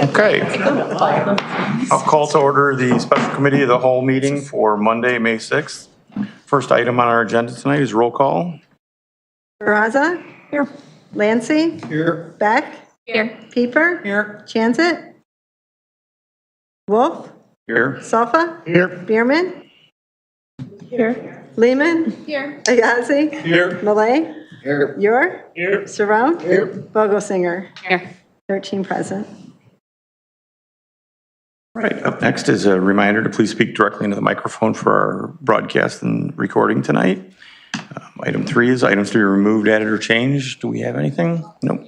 Okay. I'll call to order the special committee of the whole meeting for Monday, May 6th. First item on our agenda tonight is roll call. Barraza? Here. Lancy? Here. Beck? Here. Pieper? Here. Chanzit? Wolf? Here. Sofa? Here. Bierman? Here. Lehman? Here. Ayazi? Here. Malay? Here. Yor? Here. Saron? Here. Vogelsinger? Here. 13 present. All right, up next is a reminder to please speak directly into the microphone for our broadcast and recording tonight. Item 3 is items to be removed, added, or changed. Do we have anything? Nope.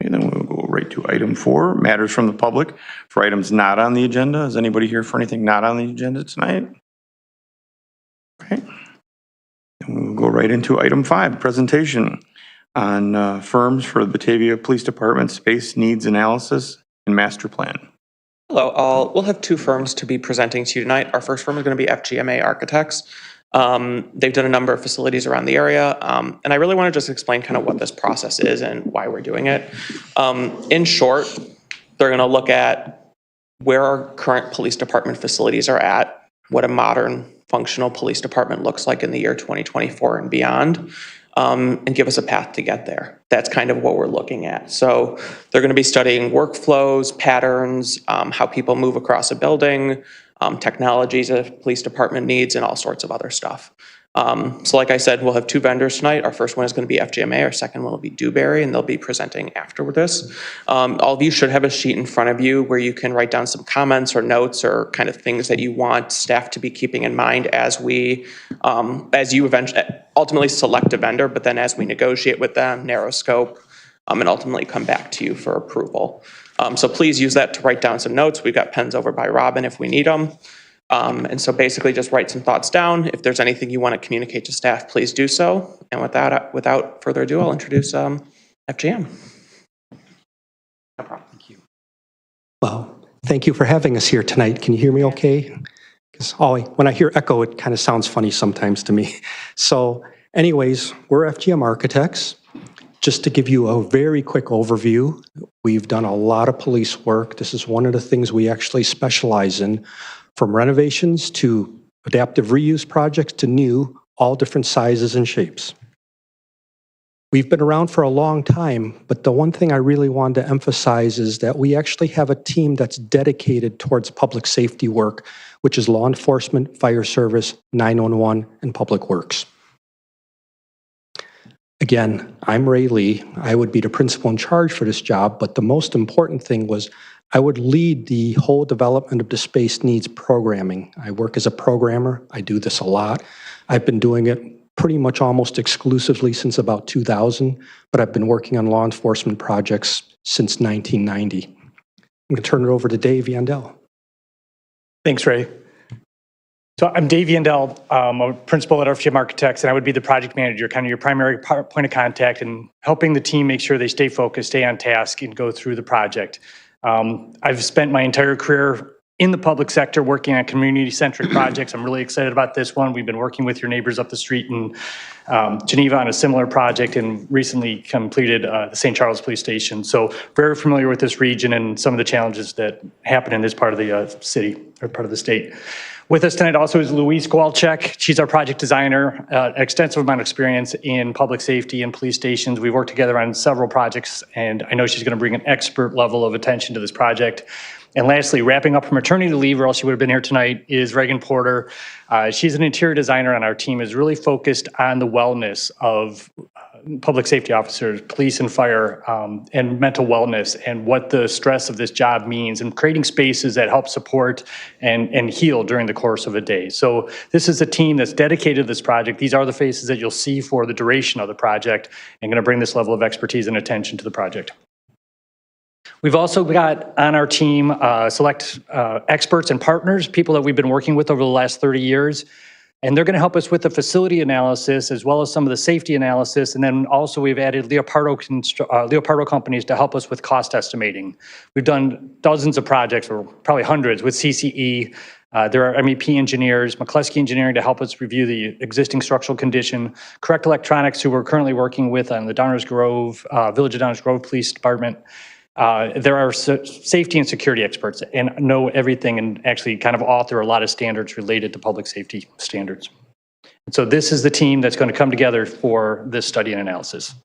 And then we'll go right to item 4, matters from the public for items not on the agenda. Is anybody here for anything not on the agenda tonight? Okay. And we'll go right into item 5, presentation on firms for the Batavia Police Department space needs analysis and master plan. Hello, we'll have 2 firms to be presenting to you tonight. Our first firm is going to be FGMA Architects. They've done a number of facilities around the area, and I really want to just explain kind of what this process is and why we're doing it. In short, they're going to look at where our current police department facilities are at, what a modern functional police department looks like in the year 2024 and beyond, and give us a path to get there. That's kind of what we're looking at. So they're going to be studying workflows, patterns, how people move across a building, technologies a police department needs, and all sorts of other stuff. So like I said, we'll have 2 vendors tonight. Our first one is going to be FGMA. Our second one will be Dewberry, and they'll be presenting after this. All of you should have a sheet in front of you where you can write down some comments or notes or kind of things that you want staff to be keeping in mind as we, as you ultimately select a vendor, but then as we negotiate with them, narrow scope, and ultimately come back to you for approval. So please use that to write down some notes. We've got pens over by Robin if we need them. And so basically just write some thoughts down. If there's anything you want to communicate to staff, please do so. And with that, without further ado, I'll introduce FGM. No problem. Thank you. Well, thank you for having us here tonight. Can you hear me okay? Because when I hear echo, it kind of sounds funny sometimes to me. So anyways, we're FGM Architects. Just to give you a very quick overview, we've done a lot of police work. This is one of the things we actually specialize in, from renovations to adaptive reuse projects to new, all different sizes and shapes. We've been around for a long time, but the one thing I really wanted to emphasize is that we actually have a team that's dedicated towards public safety work, which is law enforcement, fire service, 911, and public works. Again, I'm Ray Lee. I would be the principal in charge for this job, but the most important thing was I would lead the whole development of the space needs programming. I work as a programmer. I do this a lot. I've been doing it pretty much almost exclusively since about 2000, but I've been working on law enforcement projects since 1990. I'm going to turn it over to Dave Yandel. Thanks, Ray. So I'm Dave Yandel. I'm a principal at FGM Architects, and I would be the project manager, kind of your primary point of contact, and helping the team make sure they stay focused, stay on task, and go through the project. I've spent my entire career in the public sector working on community-centric projects. I'm really excited about this one. We've been working with your neighbors up the street in Geneva on a similar project and recently completed the St. Charles Police Station. So very familiar with this region and some of the challenges that happen in this part of the city or part of the state. With us tonight also is Louise Kowalczyk. She's our project designer, an extensive amount of experience in public safety and police stations. We've worked together on several projects, and I know she's going to bring an expert level of attention to this project. And lastly, wrapping up her maternity leave, or else she would have been here tonight, is Reagan Porter. She's an interior designer on our team, is really focused on the wellness of public safety officers, police and fire, and mental wellness, and what the stress of this job means, and creating spaces that help support and heal during the course of a day. So this is a team that's dedicated to this project. These are the faces that you'll see for the duration of the project, and going to bring this level of expertise and attention to the project. We've also got on our team select experts and partners, people that we've been working with over the last 30 years. And they're going to help us with the facility analysis as well as some of the safety analysis. And then also we've added Leopardo companies to help us with cost estimating. We've done dozens of projects, or probably hundreds, with CCE. There are MEP engineers, McCluskey Engineering to help us review the existing structural condition, Correct Electronics, who we're currently working with on the Downers Grove, Village of Downers Grove Police Department. There are safety and security experts and know everything and actually kind of author a lot of standards related to public safety standards. And so this is the team that's going to come together for this study and analysis.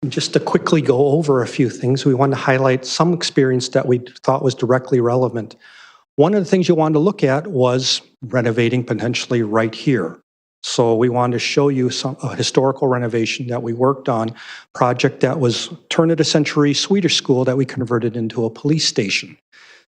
Just to quickly go over a few things, we want to highlight some experience that we thought was directly relevant. One of the things you wanted to look at was renovating potentially right here. So we wanted to show you a historical renovation that we worked on, project that was turn of the century Swedish school that we converted into a police station.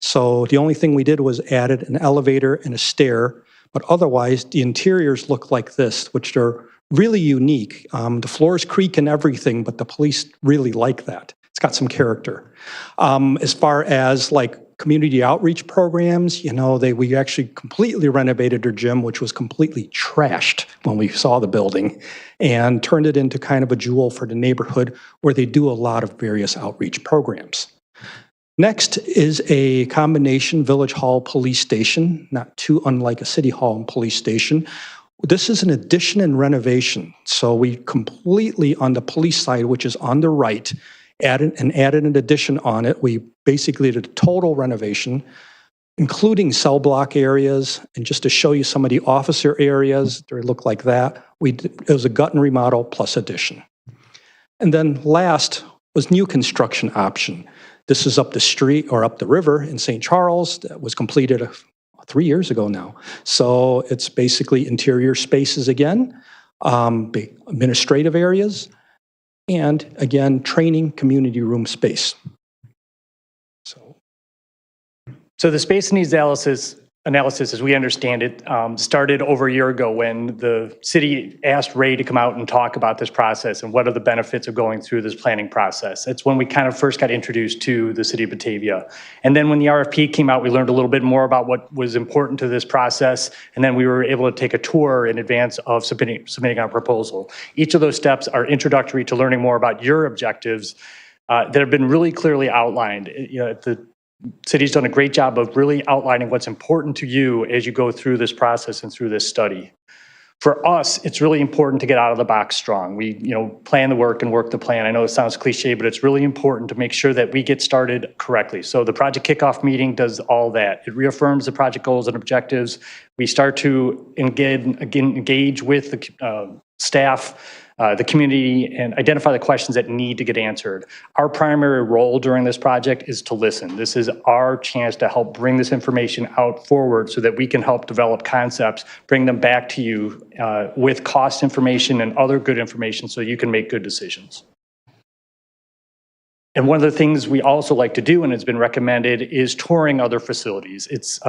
So the only thing we did was added an elevator and a stair, but otherwise the interiors look like this, which are really unique. The floors creak and everything, but the police really like that. It's got some character. As far as like community outreach programs, we actually completely renovated their gym, which was completely trashed when we saw the building, and turned it into kind of a jewel for the neighborhood where they do a lot of various outreach programs. Next is a combination village hall police station, not too unlike a city hall and police station. This is an addition and renovation. So we completely, on the police side, which is on the right, added an addition on it. We basically did a total renovation, including cell block areas. And just to show you some of the officer areas, they look like that. It was a gut and remodel plus addition. And then last was new construction option. This is up the street or up the river in St. Charles that was completed 3 years ago now. So it's basically interior spaces again, administrative areas, and again, training community room space. So the space needs analysis, as we understand it, started over a year ago when the city asked Ray to come out and talk about this process and what are the benefits of going through this planning process. That's when we kind of first got introduced to the city of Batavia. And then when the RFP came out, we learned a little bit more about what was important to this process. And then we were able to take a tour in advance of submitting our proposal. Each of those steps are introductory to learning more about your objectives that have been really clearly outlined. The city's done a great job of really outlining what's important to you as you go through this process and through this study. For us, it's really important to get out of the box strong. We, plan the work and work the plan. I know it sounds cliche, but it's really important to make sure that we get started correctly. So the project kickoff meeting does all that. It reaffirms the project goals and objectives. We start to engage with the staff, the community, and identify the questions that need to get answered. Our primary role during this project is to listen. This is our chance to help bring this information out forward so that we can help develop concepts, bring them back to you with cost information and other good information so you can make good decisions. And one of the things we also like to do, and it's been recommended, is touring other facilities. It's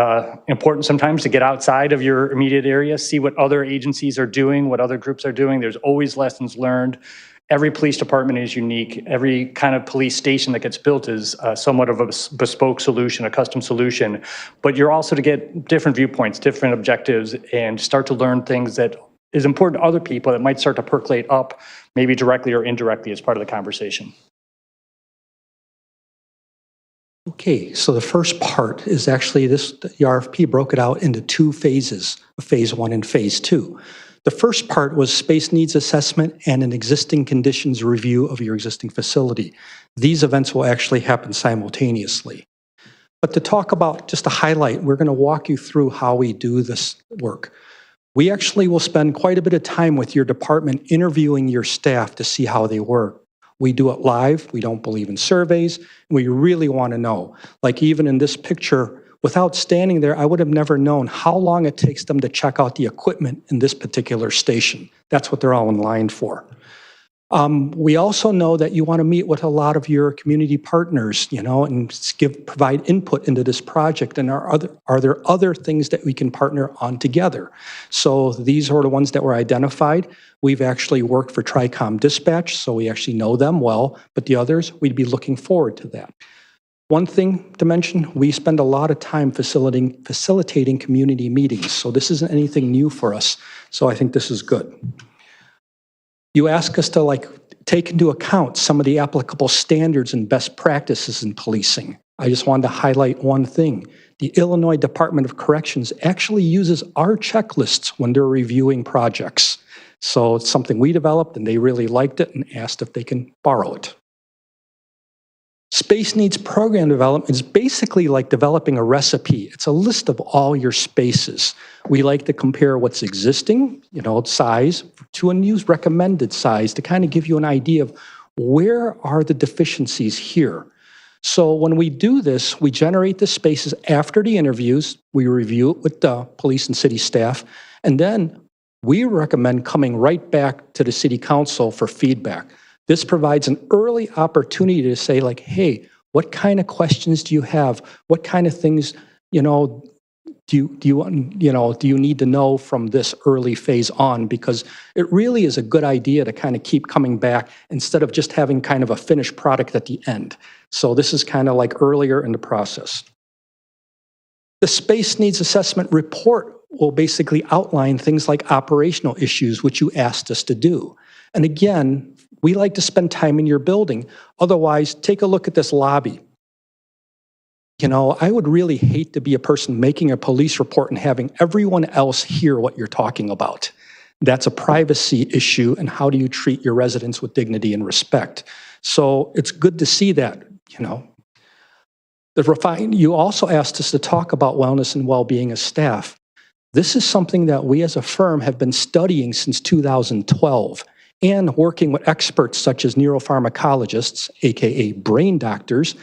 important sometimes to get outside of your immediate area, see what other agencies are doing, what other groups are doing. There's always lessons learned. Every police department is unique. Every kind of police station that gets built is somewhat of a bespoke solution, a custom solution. But you're also to get different viewpoints, different objectives, and start to learn things that is important to other people that might start to percolate up, maybe directly or indirectly as part of the conversation. Okay, so the first part is actually the RFP broke it out into 2 phases, phase 1 and phase 2. The first part was space needs assessment and an existing conditions review of your existing facility. These events will actually happen simultaneously. But to talk about, just to highlight, we're going to walk you through how we do this work. We actually will spend quite a bit of time with your department interviewing your staff to see how they work. We do it live. We don't believe in surveys. We really want to know. Like even in this picture, without standing there, I would have never known how long it takes them to check out the equipment in this particular station. That's what they're all in line for. We also know that you want to meet with a lot of your community partners, and provide input into this project. And are there other things that we can partner on together? So these are the ones that were identified. We've actually worked for Tricom Dispatch, so we actually know them well. But the others, we'd be looking forward to that. One thing to mention, we spend a lot of time facilitating community meetings. So this isn't anything new for us. So I think this is good. You ask us to take into account some of the applicable standards and best practices in policing. I just wanted to highlight one thing. The Illinois Department of Corrections actually uses our checklists when they're reviewing projects. So it's something we developed and they really liked it and asked if they can borrow it. Space needs program development is basically like developing a recipe. It's a list of all your spaces. We like to compare what's existing, size, to a new recommended size to kind of give you an idea of where are the deficiencies here. So when we do this, we generate the spaces after the interviews, we review it with the police and city staff, and then we recommend coming right back to the city council for feedback. This provides an early opportunity to say like, hey, what kind of questions do you have? What kind of things, do you need to know from this early phase on? Because it really is a good idea to kind of keep coming back instead of just having kind of a finished product at the end. So this is kind of like earlier in the process. The space needs assessment report will basically outline things like operational issues, which you asked us to do. And again, we like to spend time in your building. Otherwise, take a look at this lobby. I would really hate to be a person making a police report and having everyone else hear what you're talking about. That's a privacy issue, and how do you treat your residents with dignity and respect? So it's good to see that, You also asked us to talk about wellness and well-being of staff. This is something that we as a firm have been studying since 2012 and working with experts such as neuropharmacologists, aka brain doctors,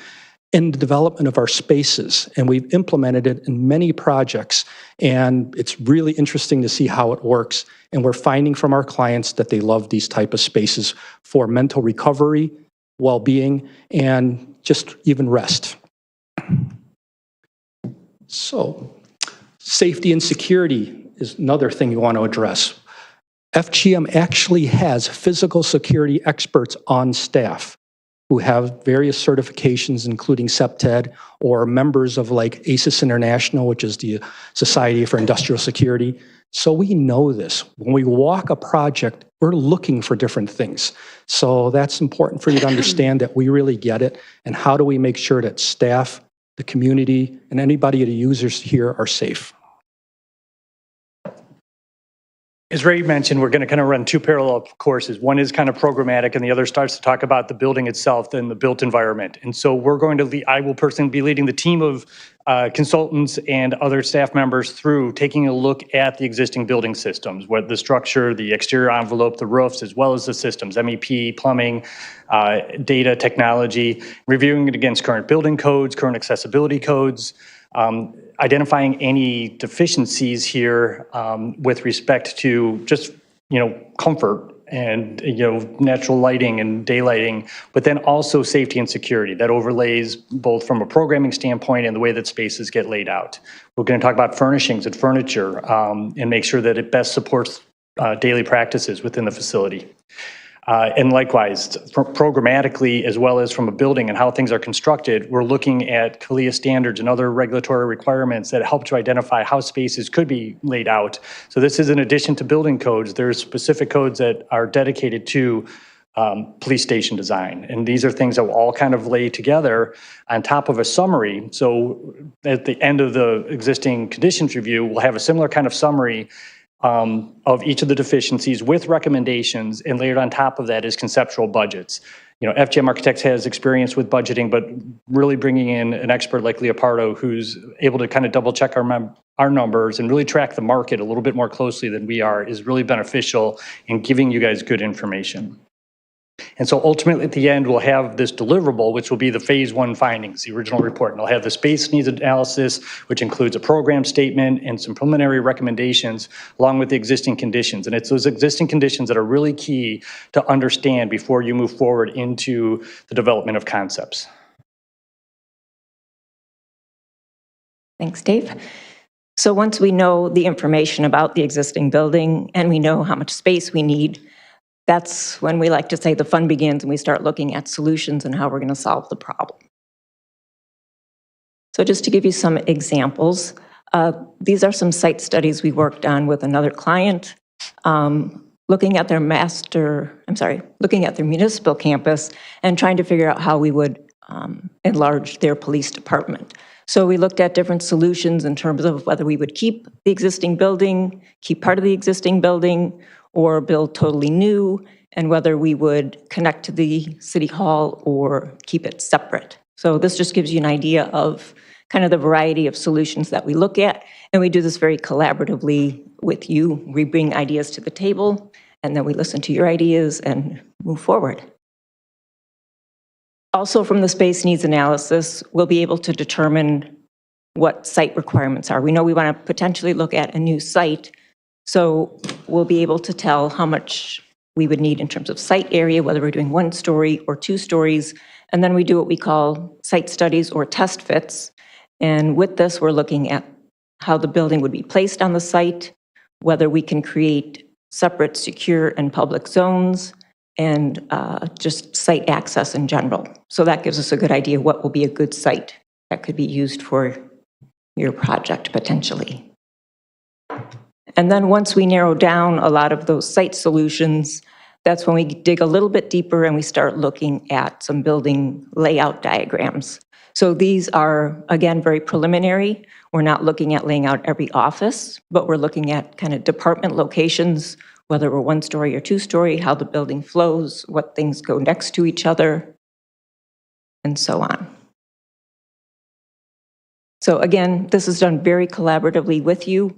in the development of our spaces. And we've implemented it in many projects. And it's really interesting to see how it works. And we're finding from our clients that they love these type of spaces for mental recovery, well-being, and just even rest. So, safety and security is another thing you want to address. FGM actually has physical security experts on staff who have various certifications, including CEPTED, or members of like ACES International, which is the Society for Industrial Security. So we know this. When we walk a project, we're looking for different things. So that's important for you to understand that we really get it. And how do we make sure that staff, the community, and anybody, the users here are safe? As Ray mentioned, we're going to kind of run two parallel courses. One is kind of programmatic, and the other starts to talk about the building itself and the built environment. And so we're going to I will personally be leading the team of consultants and other staff members through taking a look at the existing building systems, what the structure, the exterior envelope, the roofs, as well as the systems, MEP, plumbing, data, technology, reviewing it against current building codes, current accessibility codes, identifying any deficiencies here with respect to just, comfort and, natural lighting and daylighting, but then also safety and security that overlays both from a programming standpoint and the way that spaces get laid out. We're going to talk about furnishings and furniture and make sure that it best supports daily practices within the facility. And likewise, programmatically, as well as from a building and how things are constructed, we're looking at CALIA standards and other regulatory requirements that help to identify how spaces could be laid out. So this is in addition to building codes. There's specific codes that are dedicated to police station design. And these are things that will all kind of lay together on top of a summary. So at the end of the existing conditions review, we'll have a similar kind of summary of each of the deficiencies with recommendations, and layered on top of that is conceptual budgets. FGM Architects has experience with budgeting, but really bringing in an expert like Leopardo, who's able to kind of double check our numbers and really track the market a little bit more closely than we are, is really beneficial in giving you guys good information. And so ultimately at the end, we'll have this deliverable, which will be the phase 1 findings, the original report. And it'll have the space needs analysis, which includes a program statement and some preliminary recommendations along with the existing conditions. And it's those existing conditions that are really key to understand before you move forward into the development of concepts. Thanks, Dave. So once we know the information about the existing building and we know how much space we need, that's when we like to say the fun begins and we start looking at solutions and how we're going to solve the problem. So just to give you some examples, these are some site studies we worked on with another client, looking at their municipal campus and trying to figure out how we would enlarge their police department. So we looked at different solutions in terms of whether we would keep the existing building, keep part of the existing building, or build totally new, and whether we would connect to the city hall or keep it separate. So this just gives you an idea of kind of the variety of solutions that we look at, and we do this very collaboratively with you. We bring ideas to the table, and then we listen to your ideas and move forward. Also, from the space needs analysis, we'll be able to determine what site requirements are. We know we want to potentially look at a new site, so we'll be able to tell how much we would need in terms of site area, whether we're doing 1 story or 2 stories, and then we do what we call site studies or test fits. And with this, we're looking at how the building would be placed on the site, whether we can create separate secure and public zones, and just site access in general. So that gives us a good idea what will be a good site that could be used for your project potentially. And then once we narrow down a lot of those site solutions, that's when we dig a little bit deeper and we start looking at some building layout diagrams. So these are, again, very preliminary. We're not looking at laying out every office, but we're looking at kind of department locations, whether we're 1 story or 2 story, how the building flows, what things go next to each other, and so on. So again, this is done very collaboratively with you.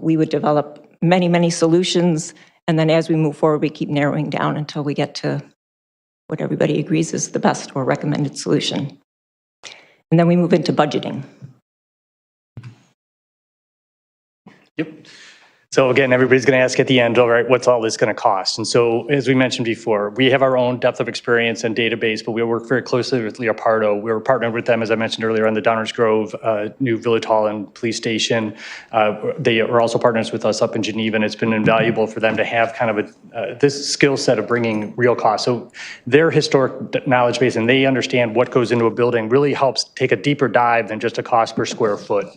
We would develop many, many solutions, and then as we move forward, we keep narrowing down until we get to what everybody agrees is the best or recommended solution. And then we move into budgeting. Yep. So again, everybody's going to ask at the end, all right, what's all this going to cost? And so, as we mentioned before, we have our own depth of experience and database, but we work very closely with Leopardo. We were partnered with them, as I mentioned earlier, on the Downers Grove new Village Hall and Police Station. They are also partners with us up in Geneva, and it's been invaluable for them to have kind of this skill set of bringing real costs. So their historic knowledge base, and they understand what goes into a building, really helps take a deeper dive than just a cost per square foot.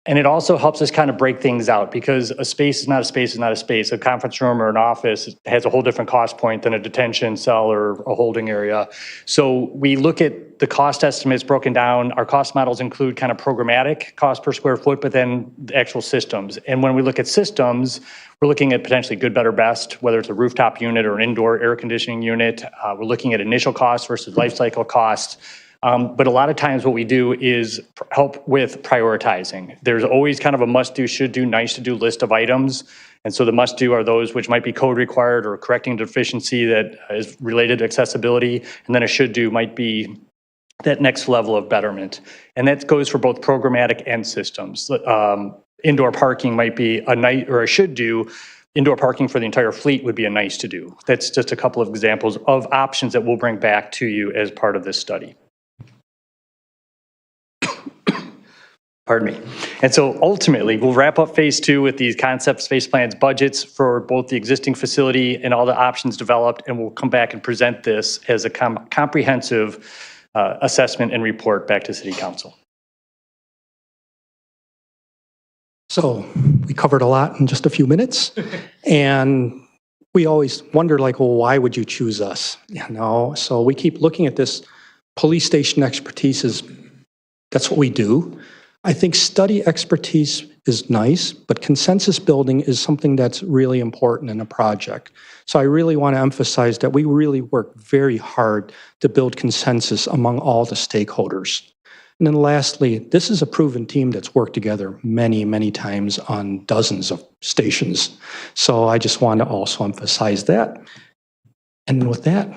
And it also helps us kind of break things out, because a space is not a space is not a space. A conference room or an office has a whole different cost point than a detention cell or a holding area. So we look at the cost estimates broken down. Our cost models include kind of programmatic cost per square foot, but then the actual systems. And when we look at systems, we're looking at potentially good, better, best, whether it's a rooftop unit or an indoor air conditioning unit. We're looking at initial cost versus life cycle cost. But a lot of times what we do is help with prioritizing. There's always kind of a must-do, should-do, nice-to-do list of items. And so the must-do are those which might be code required or correcting deficiency that is related to accessibility. And then a should-do might be that next level of betterment. And that goes for both programmatic and systems. Indoor parking might be a nice or a should-do. Indoor parking for the entire fleet would be a nice-to-do. That's just a couple of examples of options that we'll bring back to you as part of this study. Pardon me. And so ultimately, we'll wrap up phase 2 with these concept space plans, budgets for both the existing facility and all the options developed, and we'll come back and present this as a comprehensive assessment and report back to City Council. So we covered a lot in just a few minutes, and we always wonder, like, well, why would you choose us? You know, so we keep looking at this. Police station expertise that's what we do. I think study expertise is nice, but consensus building is something that's really important in a project. So I really want to emphasize that we really work very hard to build consensus among all the stakeholders. And then lastly, this is a proven team that's worked together many, many times on dozens of stations. So I just want to also emphasize that. And with that,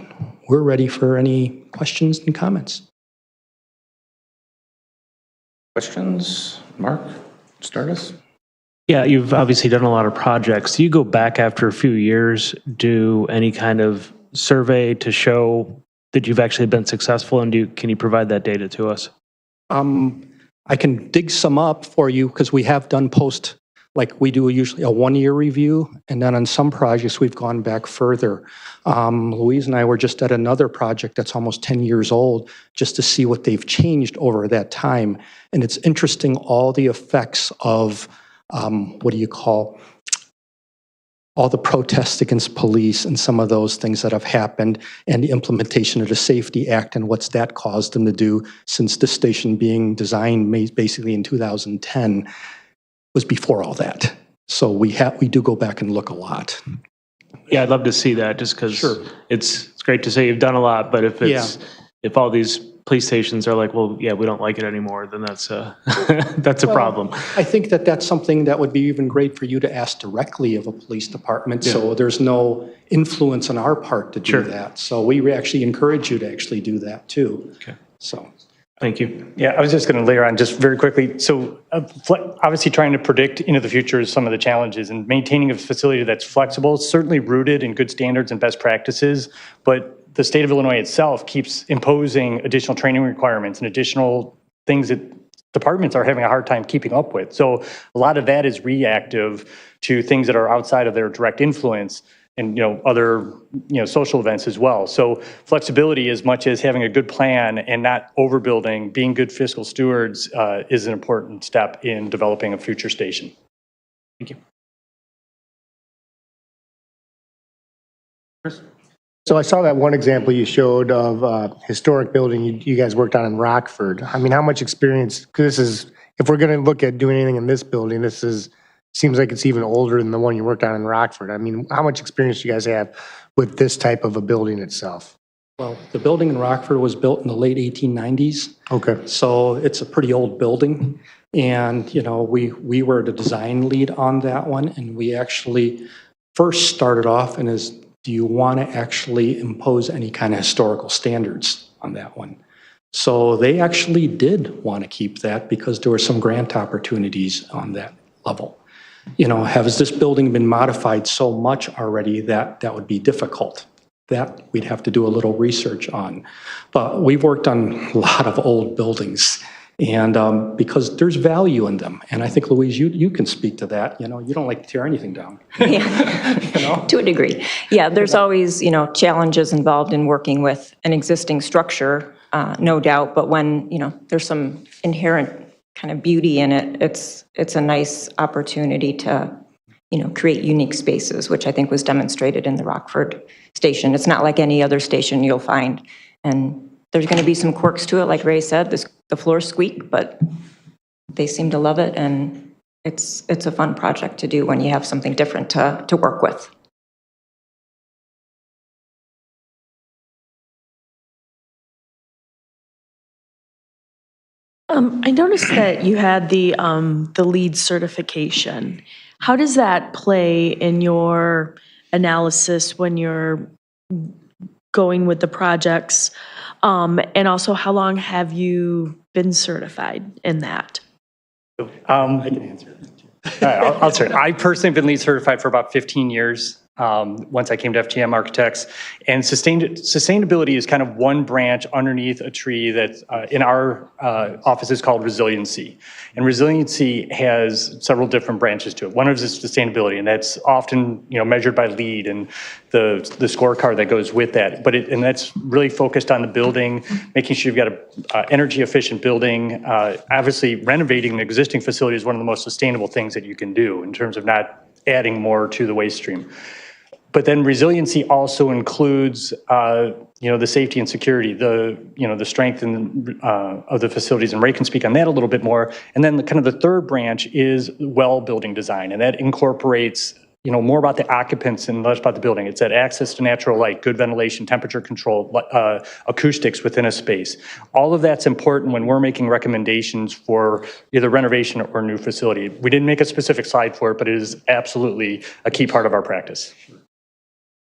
we're ready for any questions and comments. Questions? Mark, start us. Yeah, you've obviously done a lot of projects. Do you go back after a few years, do any kind of survey to show that you've actually been successful, and can you provide that data to us? I can dig some up for you, because we have done like we do usually a 1-year review, and then on some projects we've gone back further. Louise and I were just at another project that's almost 10 years old, just to see what they've changed over that time. And it's interesting, all the effects of, what do you call, all the protests against police and some of those things that have happened, and the implementation of the Safety Act and what's that caused them to do since the station being designed basically in 2010 was before all that. So we do go back and look a lot. Yeah, I'd love to see that, just because Sure. it's great to say you've done a lot, but if all these police stations are like, well, yeah, we don't like it anymore, then that's a, that's a problem. I think that that's something that would be even great for you to ask directly of a police department, so there's no influence on our part to do Sure. that. So we actually encourage you to actually do that too. Okay. So. Thank you. Yeah, I was just going to layer on just very quickly. So obviously trying to predict into the future is some of the challenges, and maintaining a facility that's flexible, certainly rooted in good standards and best practices, but the state of Illinois itself keeps imposing additional training requirements and additional things that departments are having a hard time keeping up with. So a lot of that is reactive to things that are outside of their direct influence, and other social events as well. So flexibility, as much as having a good plan and not overbuilding, being good fiscal stewards, is an important step in developing a future station. Thank you. Chris? So I saw that one example you showed of a historic building you guys worked on in Rockford. I mean, how much experience, because this is, if we're going to look at doing anything in this building, seems like it's even older than the one you worked on in Rockford. I mean, how much experience do you guys have with this type of a building itself? Well, the building in Rockford was built in the late 1890s. Okay. So it's a pretty old building. And, we were the design lead on that one. And we actually first started off and do you want to actually impose any kind of historical standards on that one? So they actually did want to keep that because there were some grant opportunities on that level. Has this building been modified so much already that would be difficult? That we'd have to do a little research on. But we've worked on a lot of old buildings, and because there's value in them. And I think, Louise, you can speak to that. You don't like to tear anything down. Yeah, to a degree. Yeah, there's always, challenges involved in working with an existing structure, no doubt. But when, there's some inherent kind of beauty in it, it's a nice opportunity to, create unique spaces, which I think was demonstrated in the Rockford station. It's not like any other station you'll find. And there's going to be some quirks to it, like Ray said, the floors squeak, but they seem to love it, and it's a fun project to do when you have something different to work with. I noticed that you had the LEED certification. How does that play in your analysis when you're going with the projects? And also, how long have you been certified in that? I can answer that. I'll answer it. I personally have been LEED certified for about 15 years. Once I came to FGM Architects, and sustainability is kind of one branch underneath a tree that in our office is called resiliency. And resiliency has several different branches to it. One is sustainability, and that's often measured by LEED and the scorecard that goes with that. And that's really focused on the building, making sure you've got a energy efficient building. Obviously, renovating the existing facility is one of the most sustainable things that you can do in terms of not adding more to the waste stream. But then resiliency also includes, the safety and security, the strength of the facilities, and Ray can speak on that a little bit more. And then the third branch is well building design, and that incorporates, more about the occupants and less about the building. It's that access to natural light, good ventilation, temperature control, acoustics within a space. All of that's important when we're making recommendations for either renovation or new facility. We didn't make a specific slide for it, but it is absolutely a key part of our practice.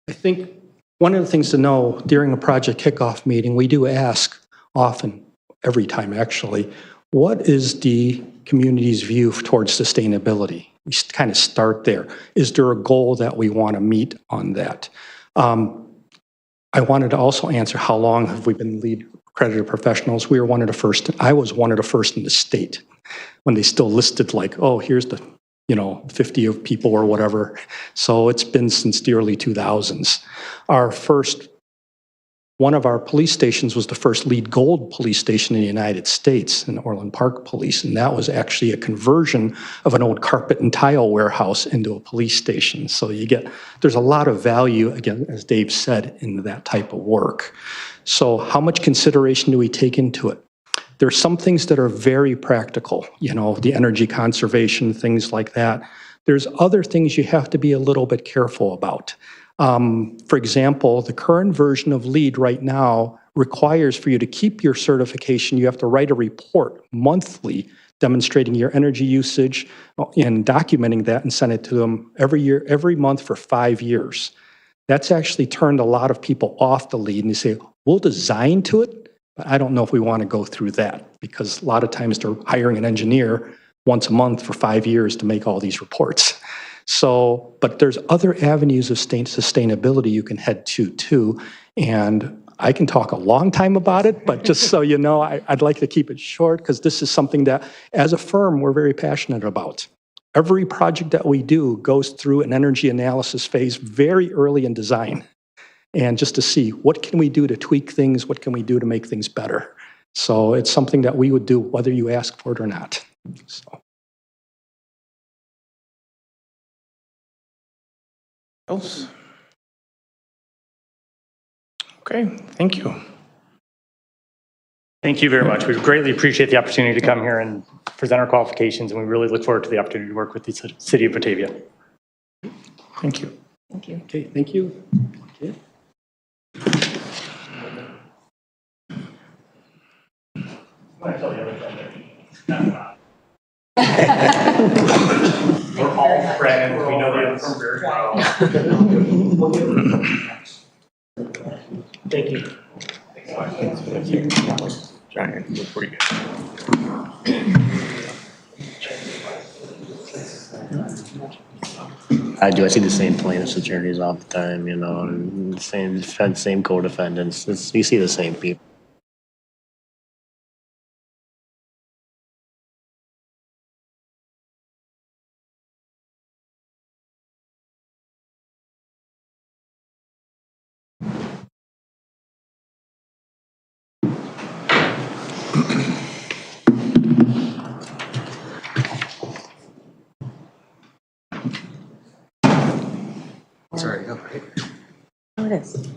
I think one of the things to know during a project kickoff meeting, we do ask often, every time actually, what is the community's view towards sustainability? We kind of start there. Is there a goal that we want to meet on that? I wanted to also answer how long have we been LEED accredited professionals. We were one of the first. I was one of the first in the state when they still listed like, oh, here's the 50 of people or whatever. So it's been since the early 2000s. One of our police stations was the first LEED Gold police station in the United States, in Orland Park Police, and that was actually a conversion of an old carpet and tile warehouse into a police station. So there's a lot of value, again, as Dave said, in that type of work. So how much consideration do we take into it? There's some things that are very practical, the energy conservation, things like that. There's other things you have to be a little bit careful about. For example, the current version of LEED right now requires for you to keep your certification, you have to write a report monthly demonstrating your energy usage and documenting that and send it to them every year, every month for 5 years. That's actually turned a lot of people off the LEED, and they say, we'll design to it, but I don't know if we want to go through that, because a lot of times they're hiring an engineer once a month for 5 years to make all these reports. So, but there's other avenues of sustainability you can head to too, and I can talk a long time about it, but just so you know, I'd like to keep it short, because this is something that, as a firm, we're very passionate about. Every project that we do goes through an energy analysis phase very early in design, and just to see what can we do to tweak things, what can we do to make things better. So it's something that we would do whether you ask for it or not. So. Else? Okay, thank you. Thank you very much. We greatly appreciate the opportunity to come here and present our qualifications, and we really look forward to the opportunity to work with the city of Batavia. Thank you. Thank you. Okay, thank you. Okay. We're all friends. We know the other firm very well. Thank you. John, you look pretty good. I do. I see the same plaintiffs' attorneys all the time, you know, and the same co-defendants. You see the same people. Sorry, go ahead. Oh, it is.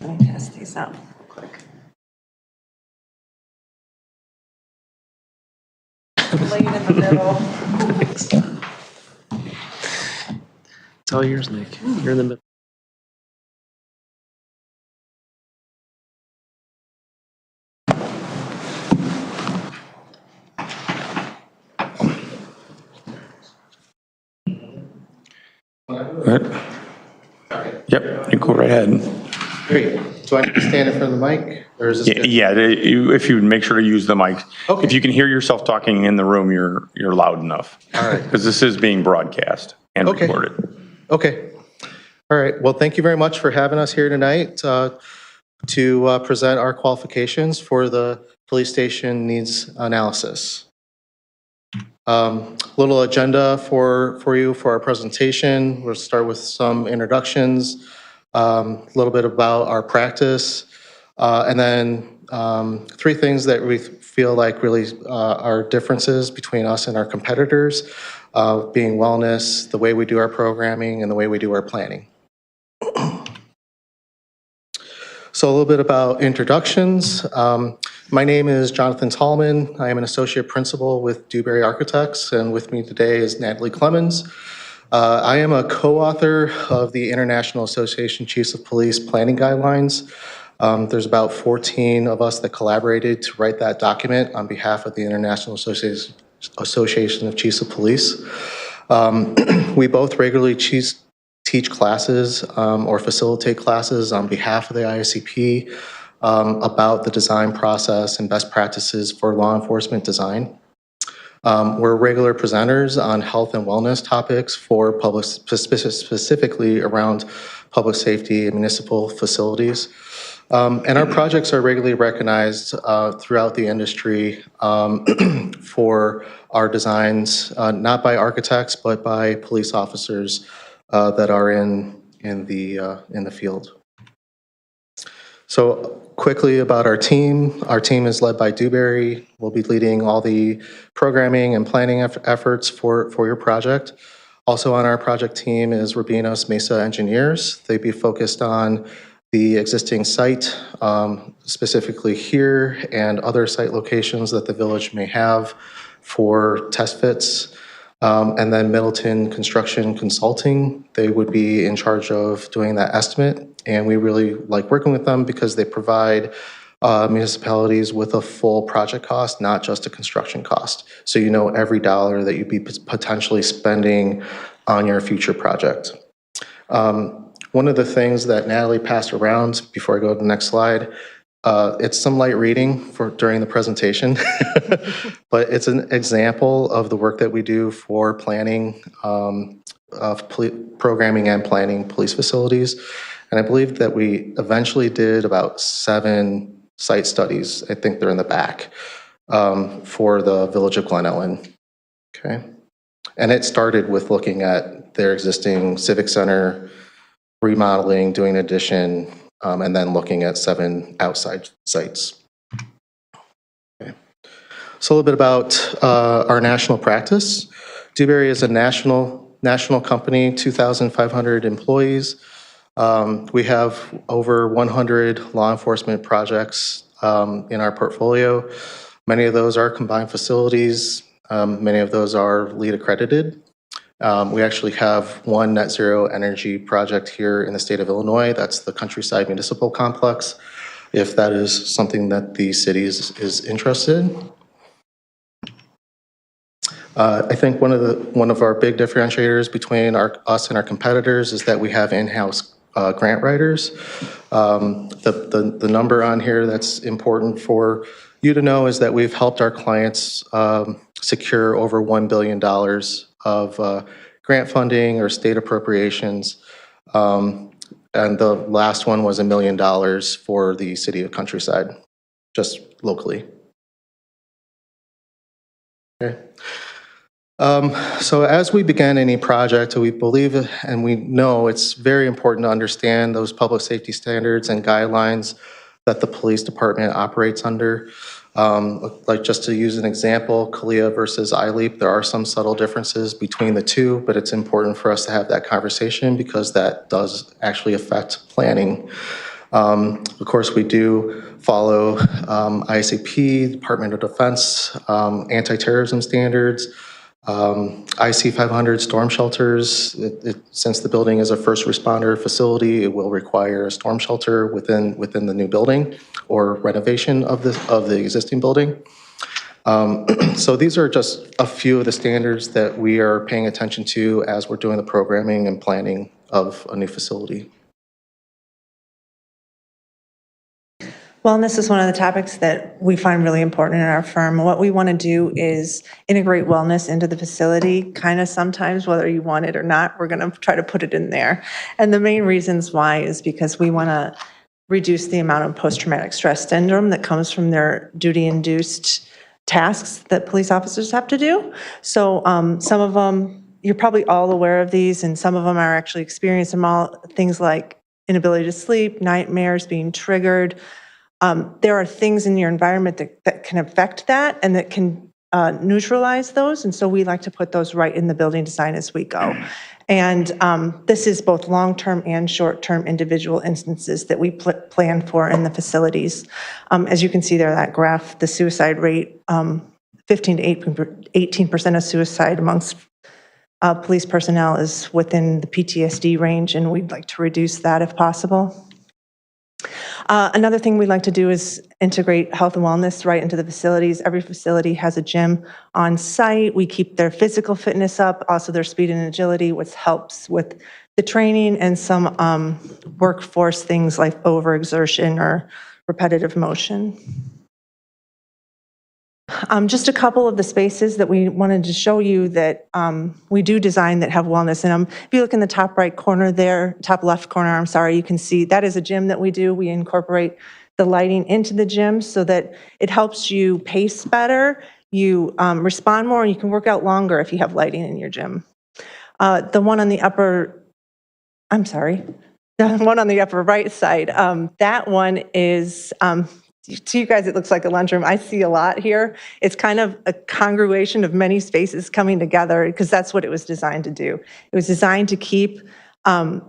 Let me test these out real quick. Late in the middle. It's all yours, Nick. You're in the middle. Good. Yep, you go right ahead. Great. Do I need to stand in front of the mic, or is this good? Yeah, if you make sure to use the mic. Okay. If you can hear yourself talking in the room, you're loud enough. All right. Because this is being broadcast and Okay. recorded. Okay. All right. Well, thank you very much for having us here tonight to present our qualifications for the police station needs analysis. Little agenda for you for our presentation. We'll start with some introductions, a little bit about our practice, and then 3 things that we feel like really are differences between us and our competitors, being wellness, the way we do our programming, and the way we do our planning. So a little bit about introductions. My name is Jonathan Tallman. I am an associate principal with Dewberry Architects, and with me today is Natalie Clemens. I am a co-author of the International Association Chiefs of Police Planning Guidelines. There's about 14 of us that collaborated to write that document on behalf of the International Association of Chiefs of Police. We both regularly teach classes or facilitate classes on behalf of the ISCP about the design process and best practices for law enforcement design. We're regular presenters on health and wellness topics for public, specifically around public safety and municipal facilities. And our projects are regularly recognized throughout the industry for our designs, not by architects, but by police officers that are in the field. So quickly about our team. Our team is led by Dewberry. We'll be leading all the programming and planning efforts for your project. Also on our project team is Rubinos Mesa Engineers. They'd be focused on the existing site, specifically here, and other site locations that the village may have for test fits. And then Middleton Construction Consulting, they would be in charge of doing that estimate. And we really like working with them because they provide municipalities with a full project cost, not just a construction cost. So you know every dollar that you'd be potentially spending on your future project. One of the things that Natalie passed around before I go to the next slide, it's some light reading during the presentation, but it's an example of the work that we do for planning of programming and planning police facilities. And I believe that we eventually did about 7 site studies. I think they're in the back for the Village of Glen Ellen. Okay. And it started with looking at their existing civic center, remodeling, doing an addition, and then looking at 7 outside sites. Okay. So a little bit about our national practice. Dewberry is a national company, 2,500 employees. We have over 100 law enforcement projects in our portfolio. Many of those are combined facilities. Many of those are LEED accredited. We actually have one net zero energy project here in the state of Illinois. That's the Countryside Municipal Complex, if that is something that the city is interested in. I think one of our big differentiators between us and our competitors is that we have in-house grant writers. The number on here that's important for you to know is that we've helped our clients secure over $1 billion of grant funding or state appropriations. And the last one was $1 million for the city of Countryside, just locally. Okay. So as we begin any project, we believe and we know it's very important to understand those public safety standards and guidelines that the police department operates under. Like just to use an example, CALEA versus ILEAP, there are some subtle differences between the two, but it's important for us to have that conversation because that does actually affect planning. Of course, we do follow ICP, Department of Defense, anti-terrorism standards, IC 500 storm shelters. Since the building is a first responder facility, it will require a storm shelter within the new building or renovation of the existing building. So these are just a few of the standards that we are paying attention to as we're doing the programming and planning of a new facility. Wellness is one of the topics that we find really important in our firm. What we want to do is integrate wellness into the facility, kind of sometimes, whether you want it or not, we're going to try to put it in there. And the main reasons why is because we want to reduce the amount of post-traumatic stress syndrome that comes from their duty-induced tasks that police officers have to do. So some of them, you're probably all aware of these, and some of them are actually experiencing things like inability to sleep, nightmares, being triggered. There are things in your environment that can affect that and that can neutralize those. And so we like to put those right in the building design as we go. And this is both long-term and short-term individual instances that we plan for in the facilities. As you can see there, that graph, the suicide rate, 15 to 18% of suicide amongst police personnel is within the PTSD range, and we'd like to reduce that if possible. Another thing we like to do is integrate health and wellness right into the facilities. Every facility has a gym on site. We keep their physical fitness up, also their speed and agility, which helps with the training and some workforce things like overexertion or repetitive motion. Just a couple of the spaces that we wanted to show you that we do design that have wellness in them. If you look in the top right corner there, top left corner, I'm sorry, you can see that is a gym that we do. We incorporate the lighting into the gym so that it helps you pace better, you respond more, and you can work out longer if you have lighting in your gym. The one on the upper, the one on the upper right side, that one is, to you guys, it looks like a lunchroom. I see a lot here. It's kind of a congruation of many spaces coming together because that's what it was designed to do. It was designed to keep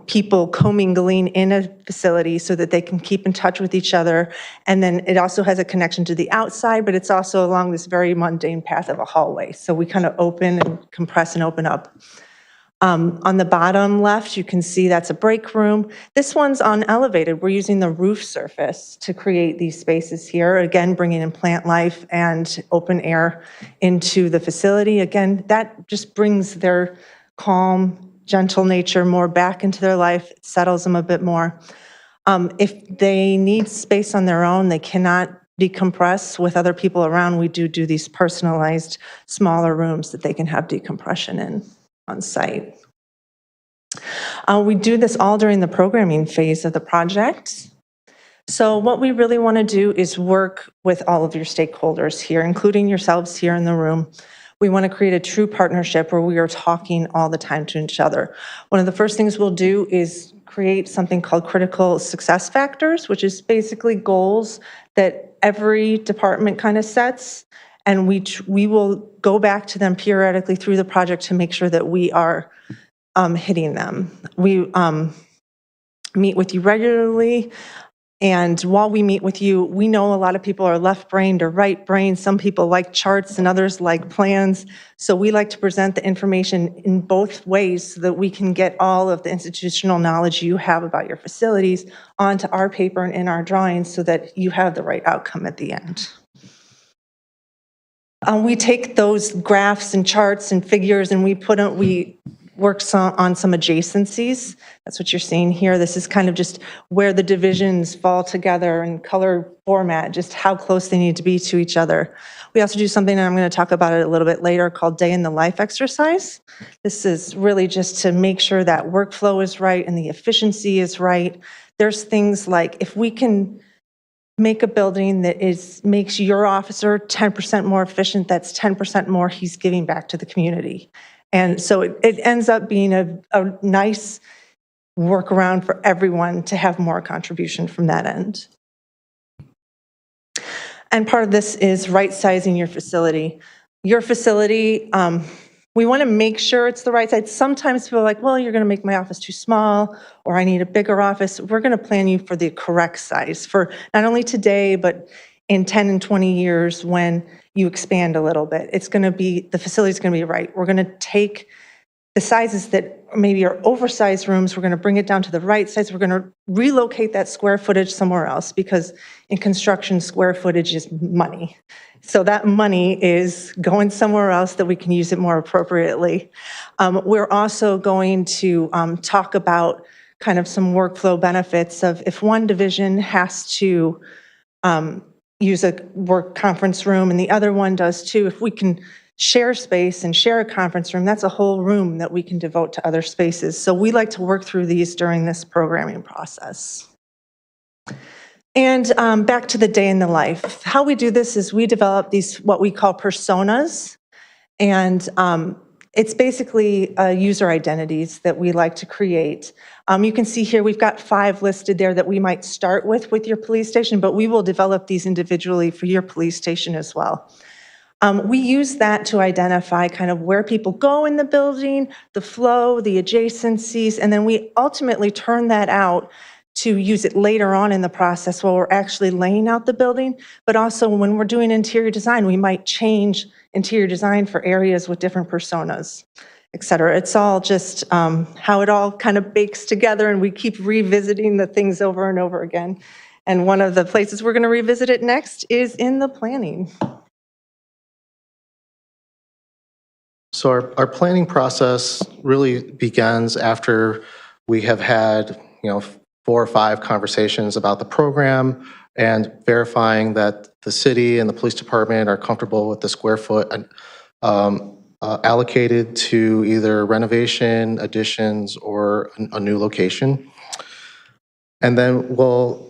people commingling in a facility so that they can keep in touch with each other. And then it also has a connection to the outside, but it's also along this very mundane path of a hallway. So we kind of open and compress and open up. On the bottom left, you can see that's a break room. This one's unelevated. We're using the roof surface to create these spaces here. Again, bringing in plant life and open air into the facility. Again, that just brings their calm, gentle nature more back into their life. It settles them a bit more. If they need space on their own, they cannot decompress with other people around. We do these personalized, smaller rooms that they can have decompression in on site. We do this all during the programming phase of the project. So what we really want to do is work with all of your stakeholders here, including yourselves here in the room. We want to create a true partnership where we are talking all the time to each other. One of the first things we'll do is create something called critical success factors, which is basically goals that every department kind of sets. And we will go back to them periodically through the project to make sure that we are hitting them. We meet with you regularly. And while we meet with you, we know a lot of people are left-brained or right-brained. Some people like charts and others like plans. So we like to present the information in both ways so that we can get all of the institutional knowledge you have about your facilities onto our paper and in our drawings so that you have the right outcome at the end. We take those graphs and charts and figures and we work on some adjacencies. That's what you're seeing here. This is kind of just where the divisions fall together in color format, just how close they need to be to each other. We also do something, and I'm going to talk about it a little bit later, called Day in the Life exercise. This is really just to make sure that workflow is right and the efficiency is right. There's things like if we can make a building that makes your officer 10% more efficient, that's 10% more he's giving back to the community. And so it ends up being a nice workaround for everyone to have more contribution from that end. And part of this is right-sizing your facility. Your facility, we want to make sure it's the right size. Sometimes people are like, well, you're going to make my office too small, or I need a bigger office. We're going to plan you for the correct size for not only today, but in 10 and 20 years when you expand a little bit. The facility's going to be right. We're going to take the sizes that maybe are oversized rooms, we're going to bring it down to the right size. We're going to relocate that square footage somewhere else because in construction, square footage is money. So that money is going somewhere else that we can use it more appropriately. We're also going to talk about kind of some workflow benefits of if one division has to use a work conference room and the other one does too, if we can share space and share a conference room, that's a whole room that we can devote to other spaces. So we like to work through these during this programming process. And back to the day in the life. How we do this is we develop these, what we call personas. And it's basically user identities that we like to create. You can see here we've got 5 listed there that we might start with your police station, but we will develop these individually for your police station as well. We use that to identify kind of where people go in the building, the flow, the adjacencies, and then we ultimately turn that out to use it later on in the process while we're actually laying out the building. But also when we're doing interior design, we might change interior design for areas with different personas, et cetera. It's all just how it all kind of bakes together, and we keep revisiting the things over and over again. And one of the places we're going to revisit it next is in the planning. So our planning process really begins after we have had, 4 or 5 conversations about the program and verifying that the city and the police department are comfortable with the square foot allocated to either renovation, additions, or a new location. And then we'll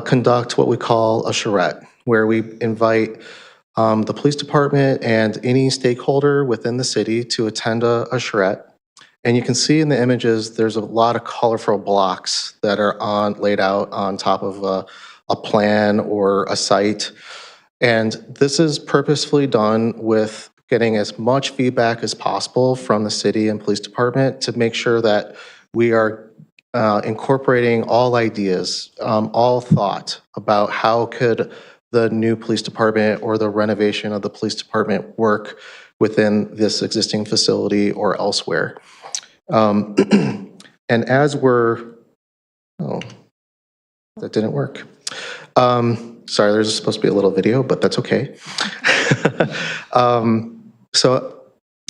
conduct what we call a charrette, where we invite the police department and any stakeholder within the city to attend a charrette. And you can see in the images, there's a lot of colorful blocks that are laid out on top of a plan or a site. And this is purposefully done with getting as much feedback as possible from the city and police department to make sure that we are incorporating all ideas, all thought about how could the new police department or the renovation of the police department work within this existing facility or elsewhere. And as we're, oh, that didn't work. Sorry, there's supposed to be a little video, but that's okay. So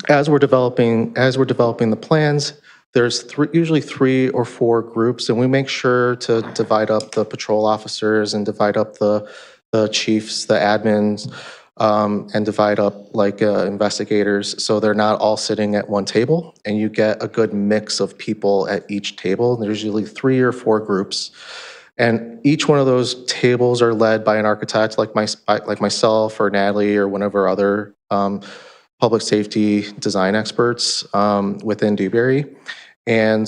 as we're developing the plans, there's usually 3 or 4 groups, and we make sure to divide up the patrol officers and divide up the chiefs, the admins, and divide up like investigators, so they're not all sitting at one table, and you get a good mix of people at each table. There's usually 3 or 4 groups. And each one of those tables are led by an architect like myself or Natalie or one of our other public safety design experts within Dewberry. And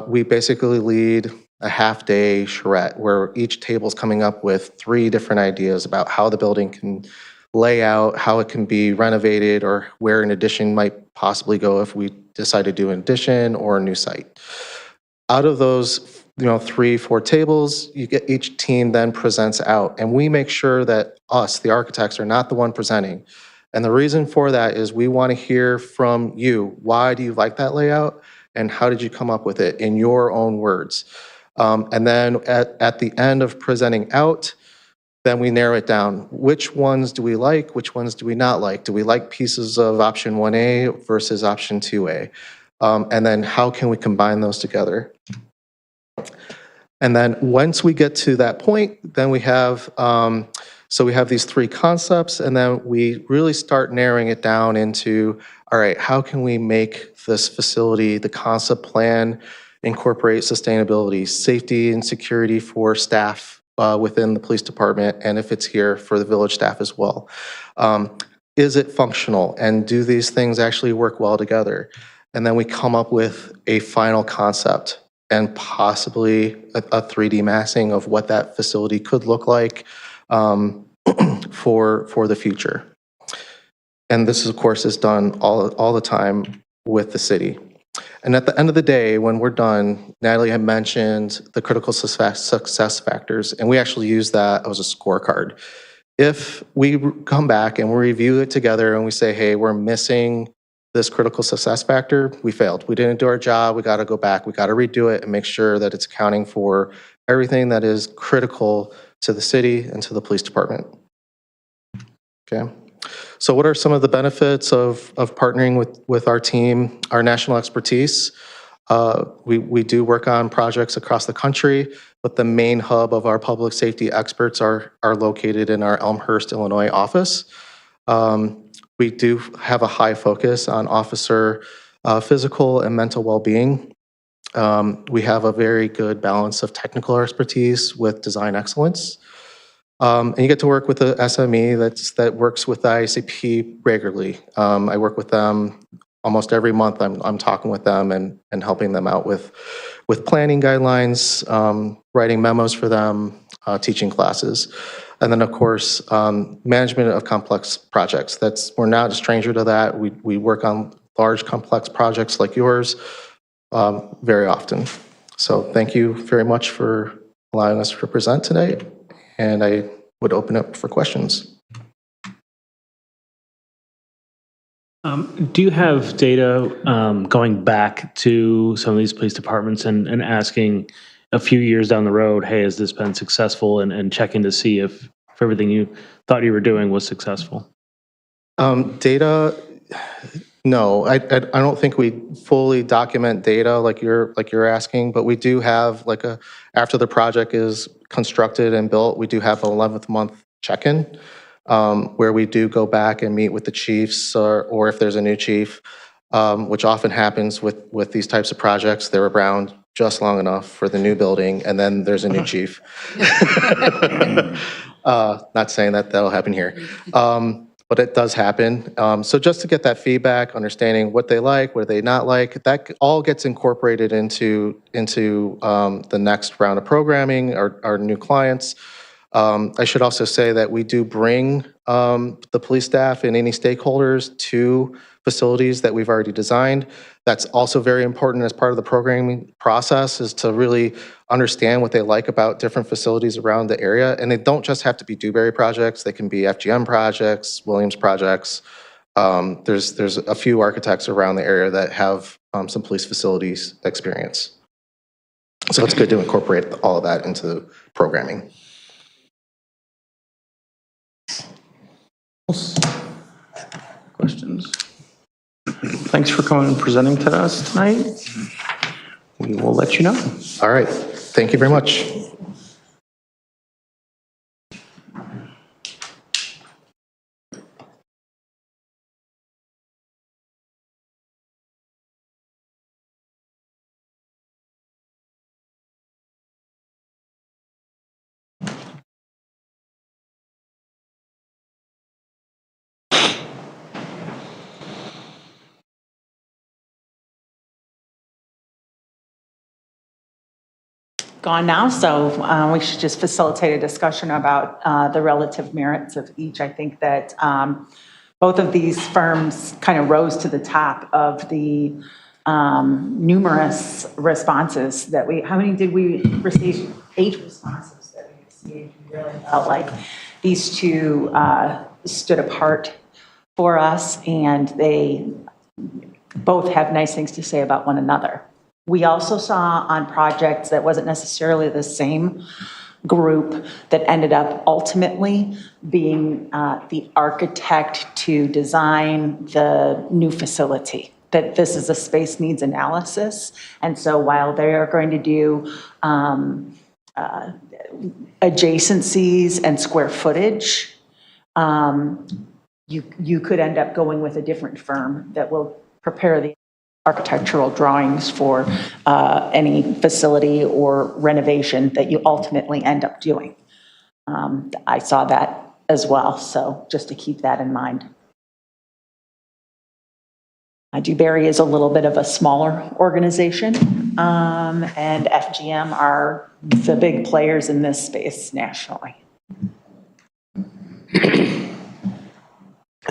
we basically lead a half-day charrette where each table is coming up with 3 different ideas about how the building can lay out, how it can be renovated, or where an addition might possibly go if we decide to do an addition or a new site. Out of those 3, 4 tables, you get each team then presents out, and we make sure that us, the architects, are not the one presenting. And the reason for that is we want to hear from you. Why do you like that layout, and how did you come up with it in your own words? And then at the end of presenting out, then we narrow it down. Which ones do we like? Which ones do we not like? Do we like pieces of option 1A versus option 2A? And then how can we combine those together? And then once we get to that point, then we have, so we have these 3 concepts, and then we really start narrowing it down into, all right, how can we make this facility, the concept plan, incorporate sustainability, safety and security for staff within the police department, and if it's here, for the village staff as well. Is it functional, and do these things actually work well together? And then we come up with a final concept and possibly a 3D massing of what that facility could look like for the future. And this, of course, is done all the time with the city. And at the end of the day, when we're done, Natalie had mentioned the critical success factors, and we actually use that as a scorecard. If we come back and we review it together and we say, hey, we're missing this critical success factor, we failed. We didn't do our job. We got to go back. We got to redo it and make sure that it's accounting for everything that is critical to the city and to the police department. Okay. So what are some of the benefits of partnering with our team, our national expertise? We do work on projects across the country, but the main hub of our public safety experts are located in our Elmhurst, Illinois office. We do have a high focus on officer physical and mental well-being. We have a very good balance of technical expertise with design excellence. And you get to work with the SME that works with the ICP regularly. I work with them almost every month. I'm talking with them and helping them out with planning guidelines, writing memos for them, teaching classes. And then, of course, management of complex projects. We're not a stranger to that. We work on large, complex projects like yours very often. So thank you very much for allowing us to present tonight. And I would open up for questions. Do you have data going back to some of these police departments and asking a few years down the road, hey, has this been successful, and checking to see if everything you thought you were doing was successful? Data, no, I don't think we fully document data like you're asking, but we do have after the project is constructed and built, we do have an 11th month check-in where we do go back and meet with the chiefs or if there's a new chief, which often happens with these types of projects. They're around just long enough for the new building, and then there's a new chief. Not saying that that'll happen here. But it does happen. So just to get that feedback, understanding what they like, what they not like, that all gets incorporated into the next round of programming, our new clients. I should also say that we do bring the police staff and any stakeholders to facilities that we've already designed. That's also very important as part of the programming process, is to really understand what they like about different facilities around the area. And they don't just have to be Dewberry projects. They can be FGM projects, Williams projects. There's a few architects around the area that have some police facilities experience. So it's good to incorporate all of that into programming. Questions? Thanks for coming and presenting to us tonight. We will let you know. All right. Thank you very much. Gone now, so we should just facilitate a discussion about the relative merits of each. I think that both of these firms kind of rose to the top of the numerous responses that how many did we receive? 8 responses that we received. We really felt like these two stood apart for us, and they both have nice things to say about one another. We also saw on projects that wasn't necessarily the same group that ended up ultimately being the architect to design the new facility, that this is a space needs analysis. And so while they are going to do adjacencies and square footage, you could end up going with a different firm that will prepare the architectural drawings for any facility or renovation that you ultimately end up doing. I saw that as well, so just to keep that in mind. Dewberry is a little bit of a smaller organization, and FGM are the big players in this space nationally.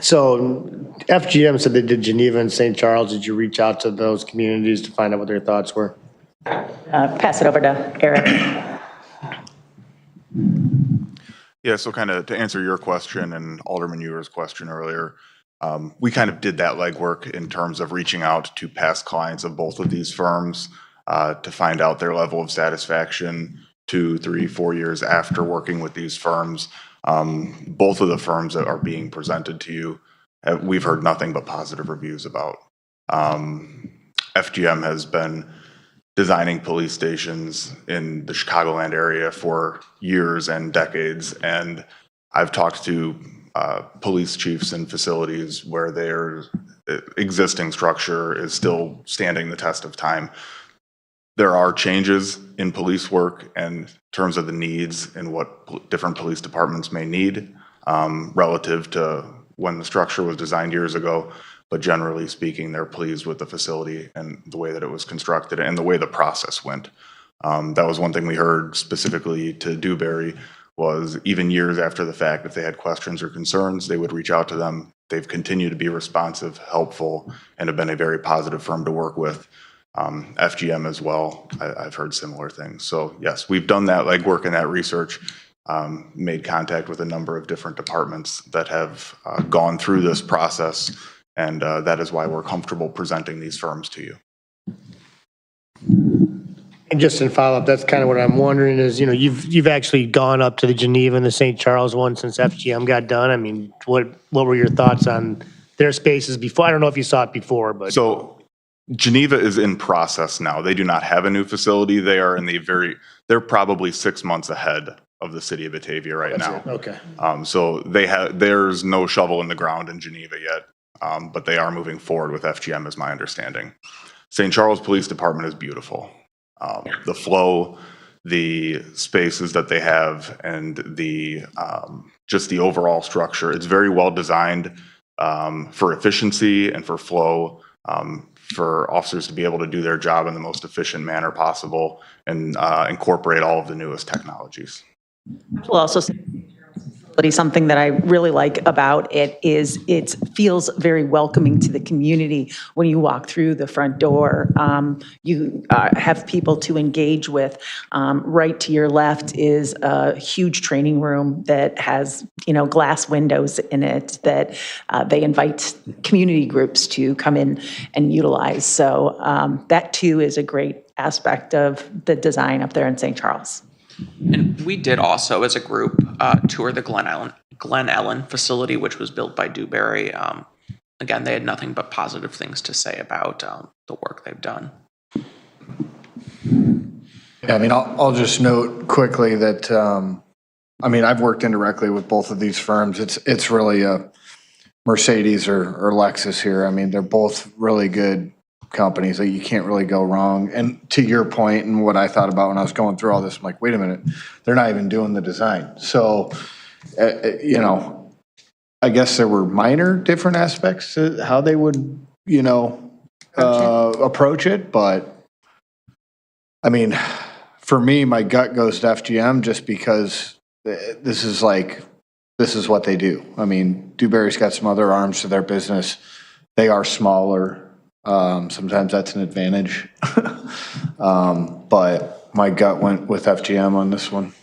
So FGM said they did Geneva and St. Charles. Did you reach out to those communities to find out what their thoughts were? Pass it over to Eric. Yeah, so kind of to answer your question and Alderman Ewer's question earlier, we kind of did that legwork in terms of reaching out to past clients of both of these firms to find out their level of satisfaction 2, 3, 4 years after working with these firms. Both of the firms that are being presented to you, we've heard nothing but positive reviews about. FGM has been designing police stations in the Chicagoland area for years and decades, and I've talked to police chiefs in facilities where their existing structure is still standing the test of time. There are changes in police work and in terms of the needs and what different police departments may need relative to when the structure was designed years ago. But generally speaking, they're pleased with the facility and the way that it was constructed and the way the process went. That was one thing we heard specifically to Dewberry, was even years after the fact, if they had questions or concerns, they would reach out to them. They've continued to be responsive, helpful, and have been a very positive firm to work with. FGM as well, I've heard similar things. So yes, we've done that legwork and that research, made contact with a number of different departments that have gone through this process, and that is why we're comfortable presenting these firms to you. And just in follow-up, that's kind of what I'm wondering is, you've actually gone up to the Geneva and the St. Charles one since FGM got done. I mean, what were your thoughts on their spaces before? I don't know if you saw it before, but. So Geneva is in process now. They do not have a new facility. They are in they're probably 6 months ahead of the city of Batavia right now. Okay. So there's no shovel in the ground in Geneva yet, but they are moving forward with FGM is my understanding. St. Charles Police Department is beautiful. The flow, the spaces that they have, and the just the overall structure, it's very well designed for efficiency and for flow, for officers to be able to do their job in the most efficient manner possible and incorporate all of the newest technologies. will also say something that I really like about it is it feels very welcoming to the community when you walk through the front door. You have people to engage with. Right to your left is a huge training room that has, glass windows in it that they invite community groups to come in and utilize. So that too is a great aspect of the design up there in St. Charles. And we did also, as a group, tour the Glen Ellen facility, which was built by Dewberry. Again, they had nothing but positive things to say about the work they've done. Yeah, I mean, I'll just note quickly that, I've worked indirectly with both of these firms. It's really a Mercedes or Lexus here. I mean, they're both really good companies that you can't really go wrong. And to your point, and what I thought about when I was going through all this, I'm like, wait a minute, they're not even doing the design. So, I guess there were minor different aspects to how they would, approach it. But I mean, for me, my gut goes to FGM just because this is what they do. I mean, Dewberry's got some other arms to their business. They are smaller. Sometimes that's an advantage. But my gut went with FGM on this one.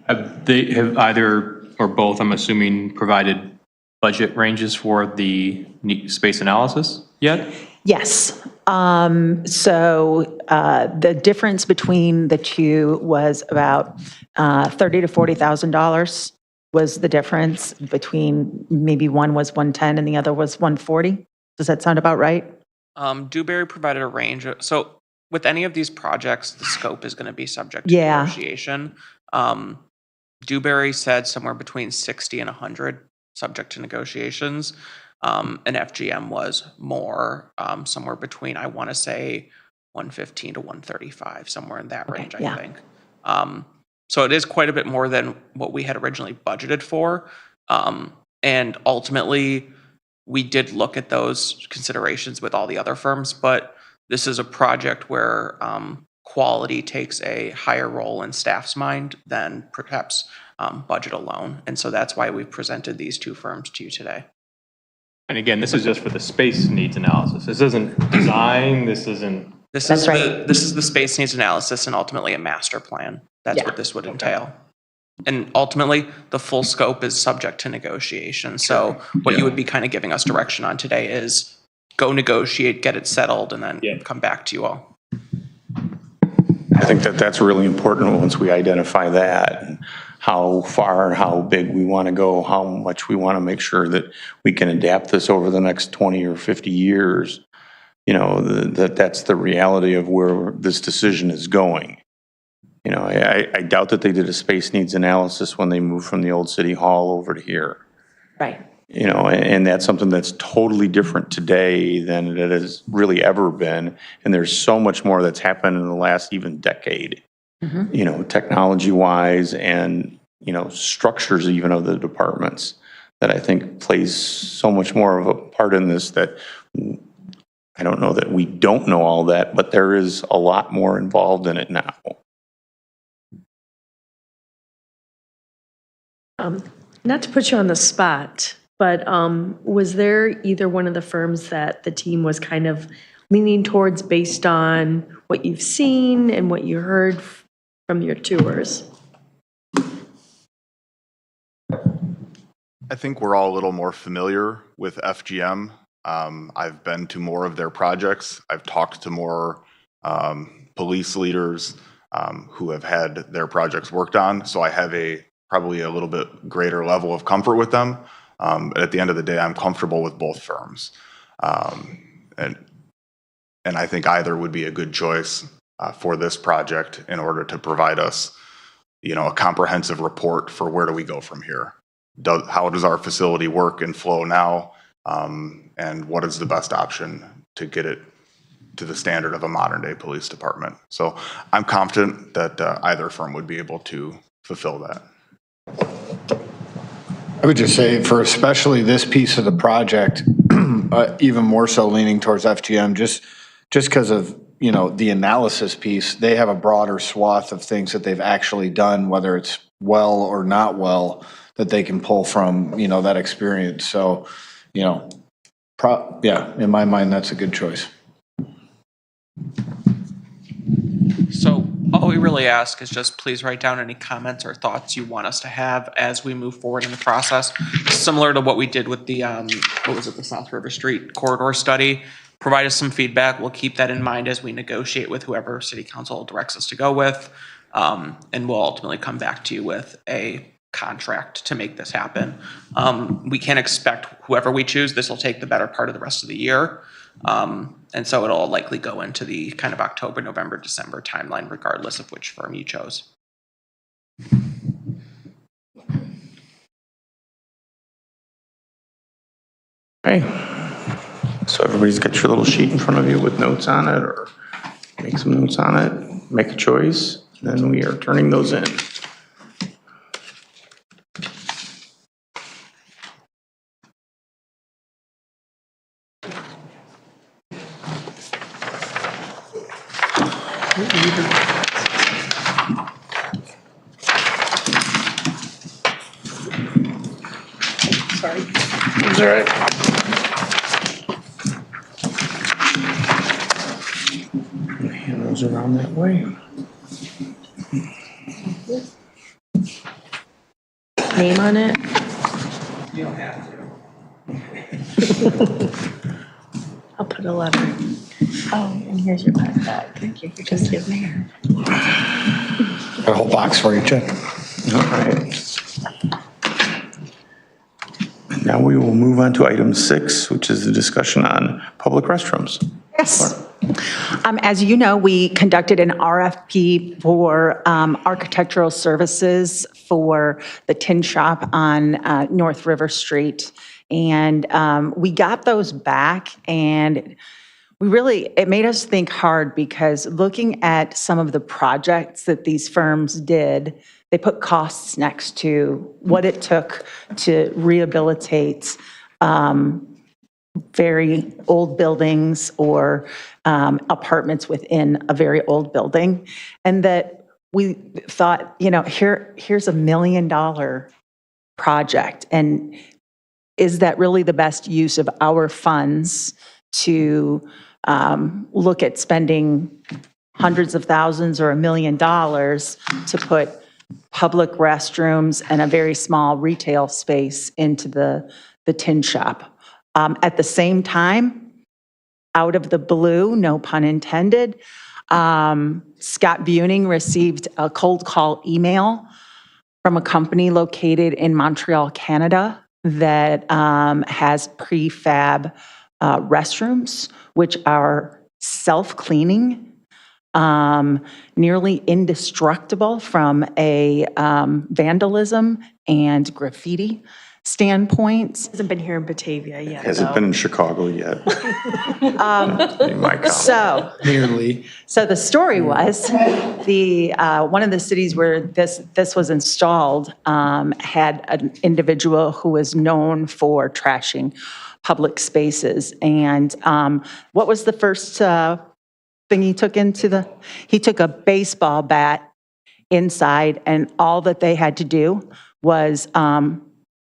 Have either or both, I'm assuming, provided budget ranges for the space analysis yet? Yes. So the difference between the two was about $30,000 to $40,000 was the difference between, maybe one was 110 and the other was 140. Does that sound about right? Dewberry provided a range. So with any of these projects, the scope is going to be subject to Yeah. negotiation. Dewberry said somewhere between 60 and 100, subject to negotiations. And FGM was more, somewhere between, I want to say, 115 to 135, somewhere in that range, I think. So it is quite a bit more than what we had originally budgeted for. And ultimately, we did look at those considerations with all the other firms, but this is a project where quality takes a higher role in staff's mind than perhaps budget alone. And so that's why we've presented these two firms to you today. And again, this is just for the space needs analysis. This isn't design, this isn't... This is the space needs analysis and ultimately a master plan. That's what this would entail. And ultimately, the full scope is subject to negotiation. So what you would be kind of giving us direction on today is go negotiate, get it settled, and then come back to you all. I think that's really important once we identify that, and how far and how big we want to go, how much we want to make sure that we can adapt this over the next 20 or 50 years. That's the reality of where this decision is going. I doubt that they did a space needs analysis when they moved from the old city hall over to here. Right. And that's something that's totally different today than it has really ever been. And there's so much more that's happened in the last even decade, technology-wise and, structures even of the departments that I think plays so much more of a part in this that I don't know that we don't know all that, but there is a lot more involved in it now. Not to put you on the spot, but was there either one of the firms that the team was kind of leaning towards based on what you've seen and what you heard from your tours? I think we're all a little more familiar with FGM. I've been to more of their projects. I've talked to more police leaders who have had their projects worked on. So I have probably a little bit greater level of comfort with them. But at the end of the day, I'm comfortable with both firms. And I think either would be a good choice for this project in order to provide us, a comprehensive report for where do we go from here. How does our facility work and flow now? And what is the best option to get it to the standard of a modern day police department? So I'm confident that either firm would be able to fulfill that. I would just say for especially this piece of the project, even more so leaning towards FGM, just because of you know, the analysis piece, they have a broader swath of things that they've actually done, whether it's well or not well, that they can pull from, you know, that experience. So, you know, yeah, in my mind, that's a good choice. So all we really ask is just please write down any comments or thoughts you want us to have as we move forward in the process. Similar to what we did with the, what was it, the South River Street corridor study. Provide us some feedback. We'll keep that in mind as we negotiate with whoever city council directs us to go with. And we'll ultimately come back to you with a contract to make this happen. We can't expect whoever we choose, this will take the better part of the rest of the year. And so it'll likely go into the kind of October, November, December timeline, regardless of which firm you chose. Okay. So everybody's got your little sheet in front of you with notes on it, or make some notes on it, make a choice, then we are turning those in. Sorry. That's all right. Hand those around that way. Name on it? You don't have to. I'll put a letter. Oh, and here's your pen back. Thank you. Just give me her. Got a whole box for you, Jen. All right. Now we will move on to item 6, which is the discussion on public restrooms. Yes. As you know, we conducted an RFP for architectural services for the tin shop on North River Street. And we got those back, and it made us think hard, because looking at some of the projects that these firms did, they put costs next to what it took to rehabilitate very old buildings or apartments within a very old building. And that we thought, you know, here's $1 million project. And is that really the best use of our funds to look at spending hundreds of thousands or $1 million to put public restrooms and a very small retail space into the tin shop? At the same time, out of the blue, no pun intended, Scott Buning received a cold call email from a company located in Montreal, Canada, that has prefab restrooms, which are self-cleaning, nearly indestructible from a vandalism and graffiti standpoint. Hasn't been here in Batavia yet. Hasn't been in Chicago yet. Nearly. So the story was, one of the cities where this was installed had an individual who was known for trashing public spaces. And what was the first thing he took he took a baseball bat inside, and all that they had to do was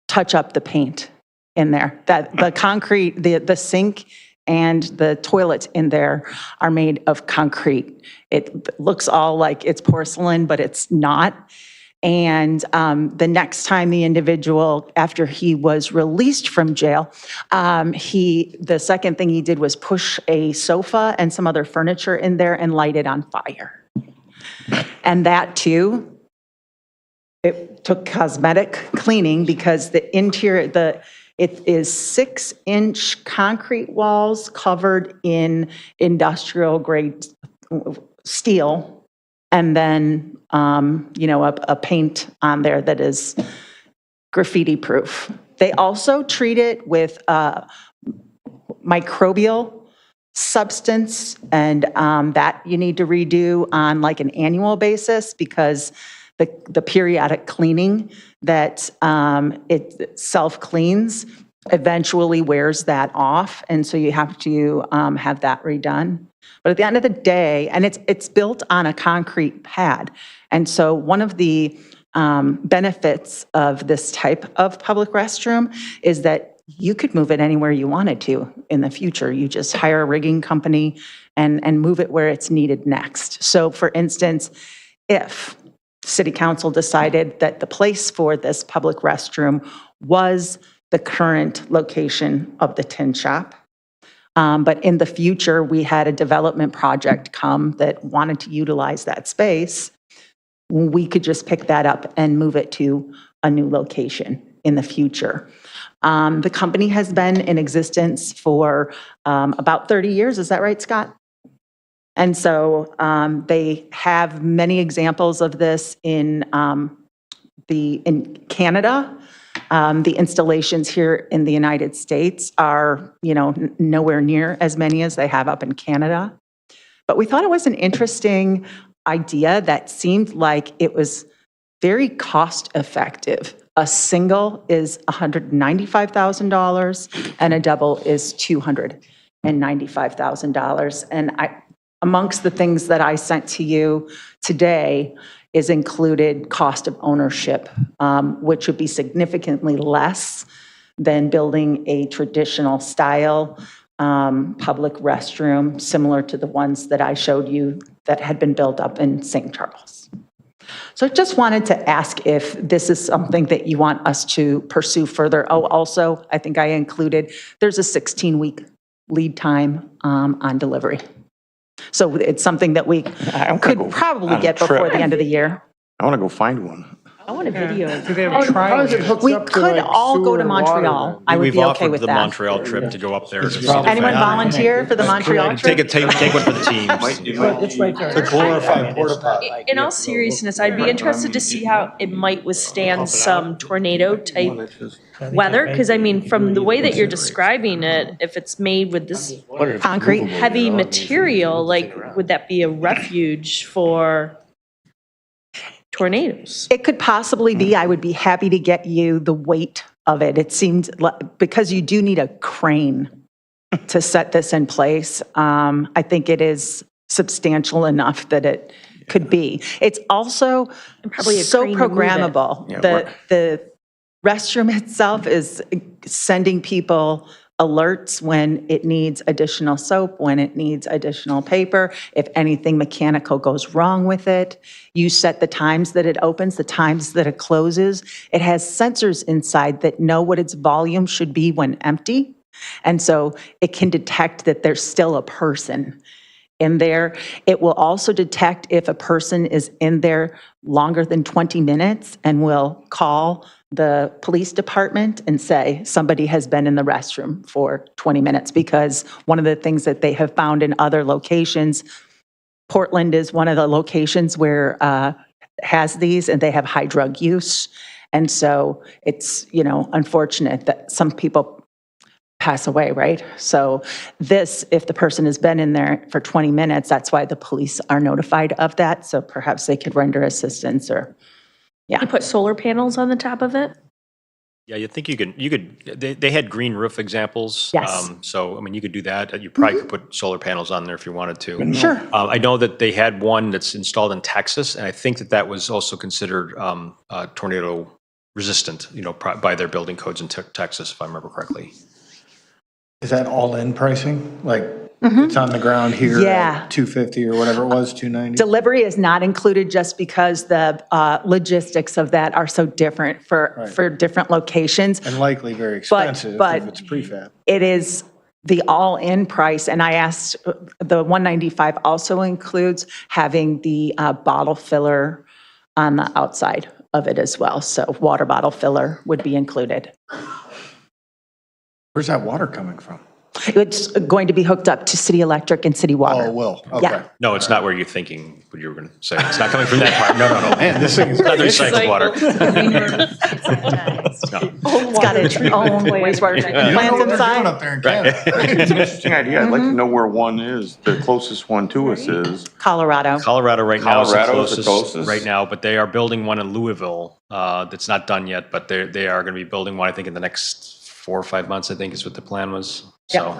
touch up the paint in there. That the concrete, the sink and the toilets in there are made of concrete. It looks all like it's porcelain, but it's not. And the next time the individual, after he was released from jail, the second thing he did was push a sofa and some other furniture in there and light it on fire. And that too, it took cosmetic cleaning, because the interior, it is 6-inch concrete walls covered in industrial grade steel, and then a paint on there that is graffiti proof. They also treat it with microbial substance, and that you need to redo on like an annual basis, because the periodic cleaning that it self-cleans eventually wears that off, and so you have to have that redone. But at the end of the day, and it's built on a concrete pad. And so one of the benefits of this type of public restroom is that you could move it anywhere you wanted to in the future. You just hire a rigging company and move it where it's needed next. So for instance, if City Council decided that the place for this public restroom was the current location of the tin shop, but in the future, we had a development project come that wanted to utilize that space, we could just pick that up and move it to a new location in the future. The company has been in existence for about 30 years. Is that right, Scott? And so they have many examples of this in Canada. The installations here in the United States are, nowhere near as many as they have up in Canada. But we thought it was an interesting idea that seemed like it was very cost effective. A single is $195,000 and a double is $295,000. And amongst the things that I sent to you today is included cost of ownership, which would be significantly less than building a traditional style public restroom, similar to the ones that I showed you that had been built up in St. Charles. So I just wanted to ask if this is something that you want us to pursue further. Oh, also, I think I included, there's a 16-week lead time on delivery. So it's something that we could probably get before the end of the year. I want to go find one. I want a video. How does it hook We up to, could like, all go sewer to and water Montreal. then? I would We've be okay offered with the that. Montreal trip to go up there. to see the Anyone family. volunteer for the Montreal trip? Take one for the team. It's right there. It's a glorified porta potty. In all seriousness, I'd be interested to see how it might withstand some tornado type weather. Because I mean, from the way that you're describing it, if it's made with this Concrete. heavy material, like, would that be a refuge for tornadoes? It could possibly be. I would be happy to get you the weight of it. It seemed because you do need a crane to set this in place. I think it is substantial enough that it could be. It's also probably a so crane to move it. programmable. Yeah, The restroom itself is sending people alerts when it needs additional soap, when it needs additional paper, if anything mechanical goes wrong with it. You set the times that it opens, the times that it closes. It has sensors inside that know what its volume should be when empty. And so it can detect that there's still a person in there. It will also detect if a person is in there longer than 20 minutes and will call the police department and say somebody has been in the restroom for 20 minutes, because one of the things that they have found in other locations, Portland is one of the locations where has these, and they have high drug use. And so it's, unfortunate that some people pass away, right? So this, if the person has been in there for 20 minutes, that's why the police are notified of that. So perhaps they could render assistance or, You put solar panels on the top of it? Yeah, you think you could, they had green roof examples. Yes. So, I mean, you could do that. You probably could put solar panels on there if you wanted to. Sure. I know that they had one that's installed in Texas, and I think that was also considered tornado resistant, by their building codes in Texas, if I remember correctly. Is that all-in pricing? Like, it's on the ground here Yeah. at $250 or whatever it was, $290? Delivery is not included just because the logistics of that are so different for different locations. And likely very expensive but if it's prefab. It is the all-in price, and I asked, the $195 also includes having the bottle filler on the outside of it as well. So water bottle filler would be included. Where's that water coming from? It's going to be hooked up to City Electric and City Water. Oh, it will. Okay. Yeah. No, it's not where you're thinking, what you were going to say. It's not coming from that part. No. Man, this thing is Not the recycled water. It's got its own wastewater plants inside. up there in Canada. It's an interesting idea. I'd like to know where one is. The closest one to us is. Colorado. Colorado right now is the Colorado is the closest closest? right now, but they are building one in Louisville that's not done yet, but they are going to be building one, I think, in the next 4 or 5 months, I think is what the plan was. So,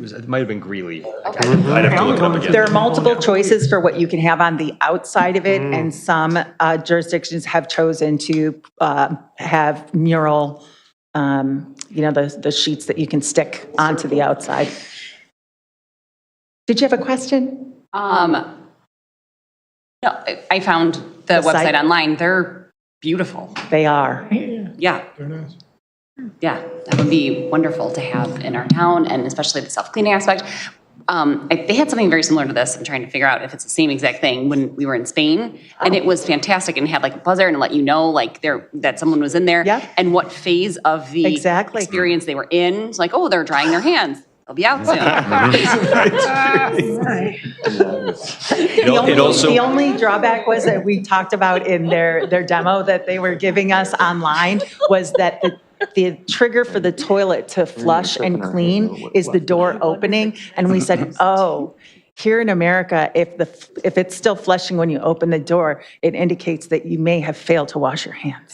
It might have been Greeley. I'd have to look it up again. There are multiple choices for what you can have on the outside of it, and some jurisdictions have chosen to have mural, the sheets that you can stick onto the outside. Did you have a question? No, I found the website online. They're beautiful. They are. Yeah. Very nice. Yeah, that would be wonderful to have in our town, and especially the self-cleaning aspect. They had something very similar to this. I'm trying to figure out if it's the same exact thing when we were in Spain, and it was fantastic, and had like a buzzer and let you know like that someone was in there, and what phase of the experience they were in. It's like, oh, they're drying their hands. They'll be out soon. The only drawback was that we talked about in their demo that they were giving us online was that the trigger for the toilet to flush and clean is the door opening. And we said, oh, here in America, if it's still flushing when you open the door, it indicates that you may have failed to wash your hands.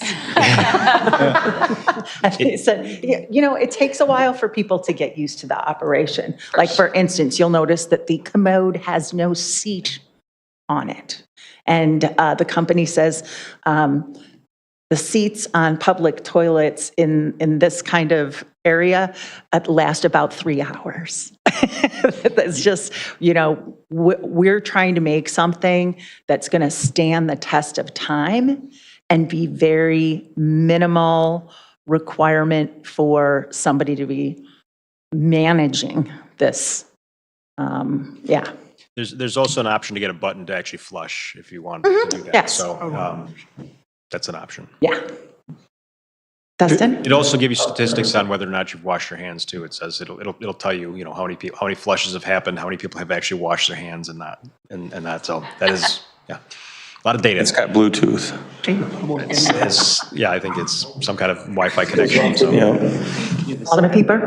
And they said, it takes a while for people to get used to the operation. Like, for instance, you'll notice that the commode has no seat on it. And the company says, the seats on public toilets in this kind of area last about 3 hours. That's just, we're trying to make something that's going to stand the test of time and be very minimal requirement for somebody to be managing this. There's also an option to get a button to actually flush if you want to do that. Yes. So that's an option. Yeah. Dustin? It also gives you statistics on whether or not you've washed your hands too. It says it'll tell you, how many flushes have happened, how many people have actually washed their hands and that. So that is, a lot of data. It's got Bluetooth. I think it's some kind of Wi-Fi connection. So. Alderman Pieper?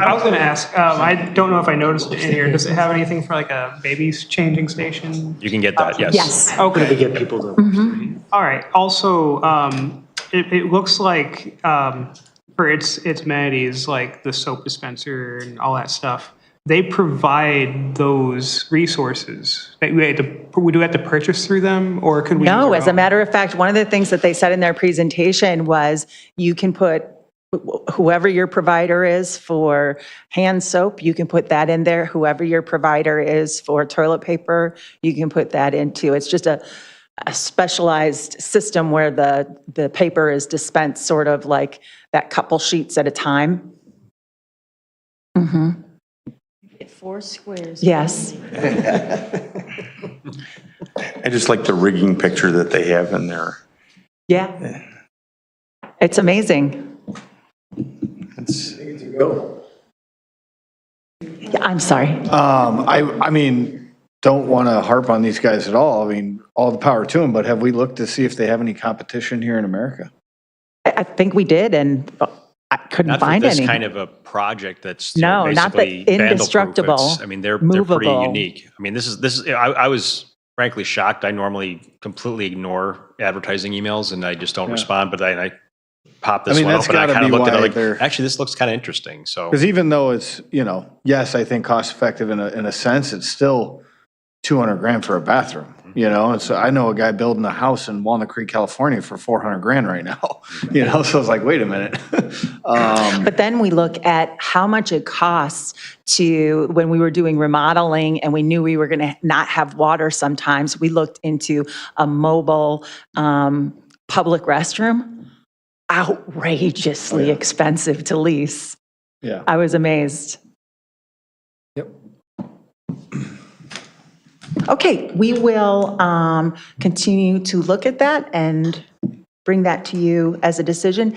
I was going to ask, I don't know if I noticed it in here. Does it have anything for like a baby's changing station? You can get that, yes. Yes. Okay. To get people to. All right. Also, it looks like for its amenities, like the soap dispenser and all that stuff, they provide those resources. Would we have to purchase through them, or could we? No, as a matter of fact, one of the things that they said in their presentation was you can put whoever your provider is for hand soap, you can put that in there. Whoever your provider is for toilet paper, you can put that into. It's just a specialized system where the paper is dispensed sort of like that couple sheets at a time. Mm-hmm. 4 squares. Yes. I just like the rigging picture that they have in there. Yeah. It's amazing. Yeah, I'm sorry. I mean, don't want to harp on these guys at all. I mean, all the power to them, but have we looked to see if they have any competition here in America? I think we did, and I couldn't find Not for any. this kind of a project that's No, not the basically vandal-proof. indestructible, I mean, they're movable. pretty unique. I mean, this is. I was frankly shocked. I normally completely ignore advertising emails and I just don't respond. But I popped this one that's open. I gotta kind of be looked at it why like, they're- actually, this looks kind of interesting. So Because even though it's, yes, I think cost effective in a sense, it's still 200 grand for a bathroom, And so I know a guy building a house in Walnut Creek, California for 400 grand right now, So it's like, wait a minute. But then we look at how much it costs to, when we were doing remodeling and we knew we were going to not have water sometimes, we looked into a mobile public restroom, outrageously expensive to lease. Yeah. I was amazed. Yep. Okay, we will continue to look at that and bring that to you as a decision.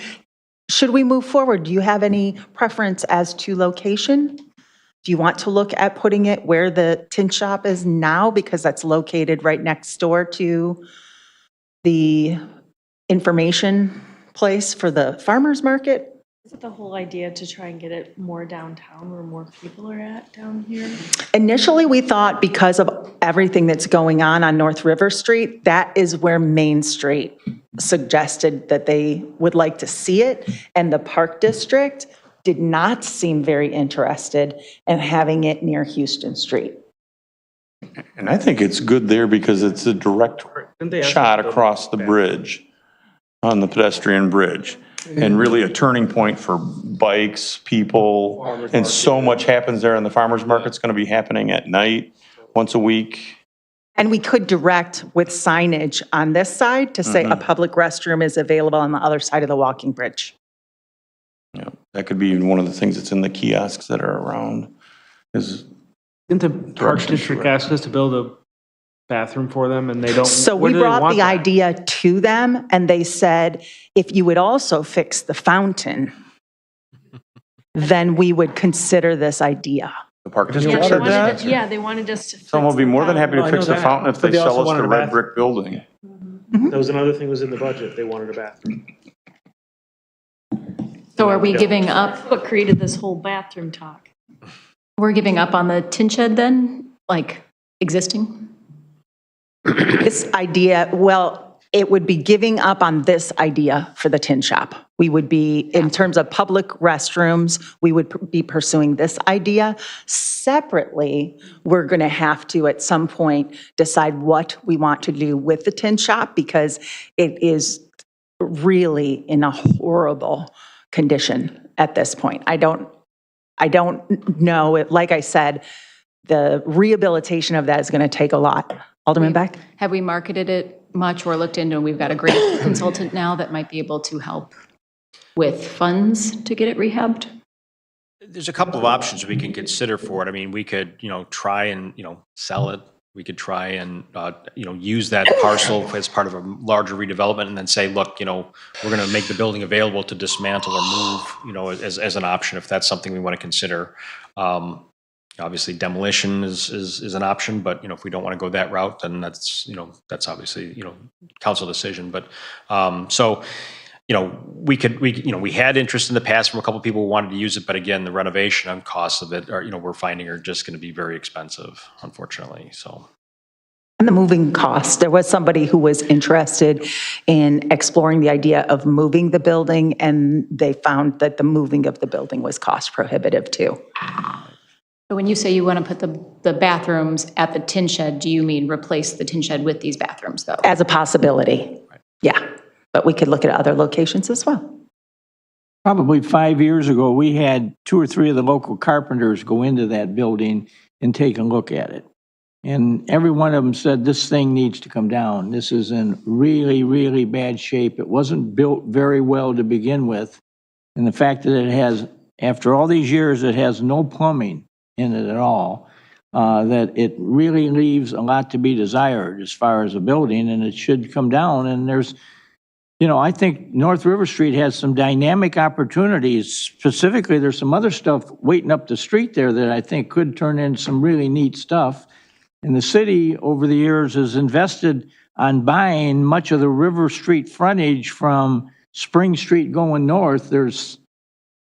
Should we move forward? Do you have any preference as to location? Do you want to look at putting it where the tin shop is now because that's located right next door to the information place for the farmer's market? Is it the whole idea to try and get it more downtown where more people are at down here? Initially, we thought because of everything that's going on North River Street, that is where Main Street suggested that they would like to see it. And the Park District did not seem very interested in having it near Houston Street. And I think it's good there because it's a direct shot across the bridge, on the pedestrian bridge. And really a turning point for bikes, people, and so much happens there. And the farmer's market's going to be happening at night, once a week. And we could direct with signage on this side to say a public restroom is available on the other side of the walking bridge. Yeah, that could be one of the things that's in the kiosks that are around. Didn't the Parks District ask us to build a bathroom for them and they don't? So where we do they brought want the that? idea to them and they said, if you would also fix the fountain, then we would consider this idea. The Park District said that? Yeah, they wanted us to. Someone will be more than happy to I fix know the that. fountain if But they they also sell us wanted the a red bathroom. brick building. That was another thing was in the budget. They wanted a bathroom. So are we giving up, What created this whole bathroom talk? we're giving up on the tin shed then, like existing? This idea, well, it would be giving up on this idea for the tin shop. We would be, in terms of public restrooms, we would be pursuing this idea. Separately, we're going to have to, at some point, decide what we want to do with the tin shop because it is really in a horrible condition at this point. I don't know, like I said, the rehabilitation of that is going to take a lot. Alderman Beck? Have we marketed it much or looked into, and we've got a great consultant now that might be able to help with funds to get it rehabbed? There's a couple of options we can consider for it. I mean, we could, try and, sell it. We could try and, use that parcel as part of a larger redevelopment and then say, look, we're going to make the building available to dismantle or move, as an option if that's something we want to consider. Obviously demolition is an option, but, if we don't want to go that route, then that's obviously, council decision. But, we had interest in the past from a couple of people who wanted to use it, but again, the renovation and costs of it are, we're finding are just going to be very expensive, unfortunately, so. And the moving cost. There was somebody who was interested in exploring the idea of moving the building, and they found that the moving of the building was cost prohibitive too. So when you say you want to put the bathrooms at the tin shed, do you mean replace the tin shed with these bathrooms though? As a possibility, yeah. But we could look at other locations as well. Probably 5 years ago, we had 2 or 3 of the local carpenters go into that building and take a look at it. And every one of them said, this thing needs to come down. This is in really, really bad shape. It wasn't built very well to begin with. And the fact that it has, after all these years, it has no plumbing in it at all, that it really leaves a lot to be desired as far as a building, and it should come down. And there's, I think North River Street has some dynamic opportunities. Specifically, there's some other stuff waiting up the street there that I think could turn into some really neat stuff. And the city, over the years, has invested on buying much of the River Street frontage from Spring Street going north.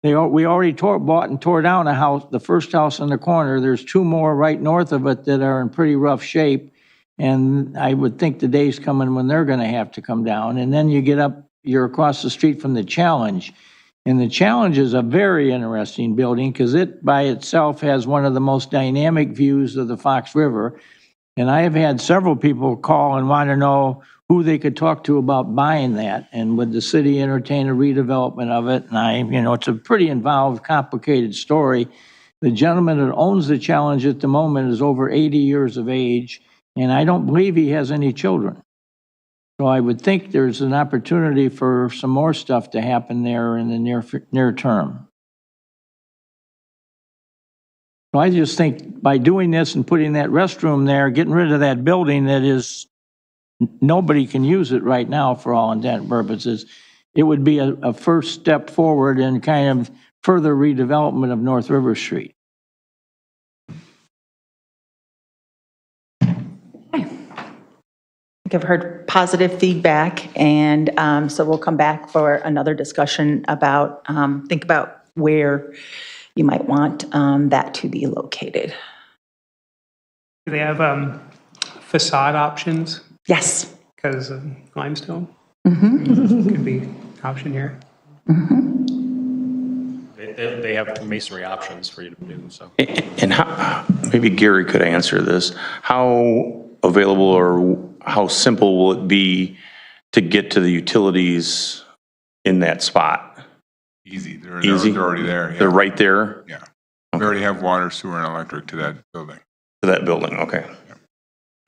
We already bought and tore down a house, the first house in the corner. There's 2 more right north of it that are in pretty rough shape. And I would think the day's coming when they're going to have to come down. And then you're across the street from the Challenge. And the Challenge is a very interesting building because it by itself has one of the most dynamic views of the Fox River. And I have had several people call and want to know who they could talk to about buying that. And would the city entertain a redevelopment of it? And it's a pretty involved, complicated story. The gentleman that owns the Challenge at the moment is over 80 years of age. And I don't believe he has any children. So I would think there's an opportunity for some more stuff to happen there in the near term. So I just think by doing this and putting that restroom there, getting rid of that building that is, nobody can use it right now for all intent and purposes, it would be a first step forward in kind of further redevelopment of North River Street. I've heard positive feedback, and so we'll come back for another discussion about, think about where you might want that to be located. Do they have facade options? Yes. Because of limestone? Mm-hmm. Could be an option here. Mm-hmm. They have masonry options for you to do, so. And how, maybe Gary could answer this. How available or how simple will it be to get to the utilities in that spot? Easy. They're Easy? already there. Yeah. They're right there? Yeah. We already have water, sewer, and electric to that building. To that building, okay.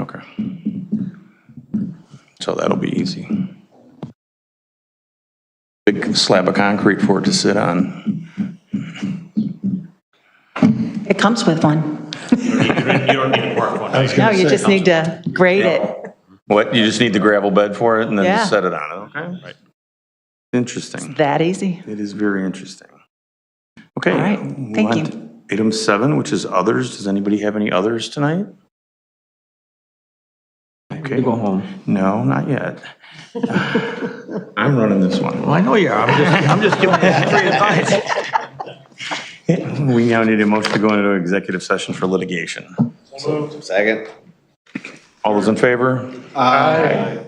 Okay. So that'll be easy. Big slab of concrete for it to sit on. It comes with one. You don't need a park one. No, you just need to grade it. What, you just need the gravel bed for it and then Yeah. just set it on it, okay? Right. Interesting. That easy. It is very interesting. Okay. All right, move thank on you. to Item 7, which is others. Does anybody have any others tonight? Okay. Go home. No, not yet. I'm running this one. Well, I know you are. I'm just giving you free advice. We now need a motion to go into executive session for litigation. Second. All those in favor? Aye.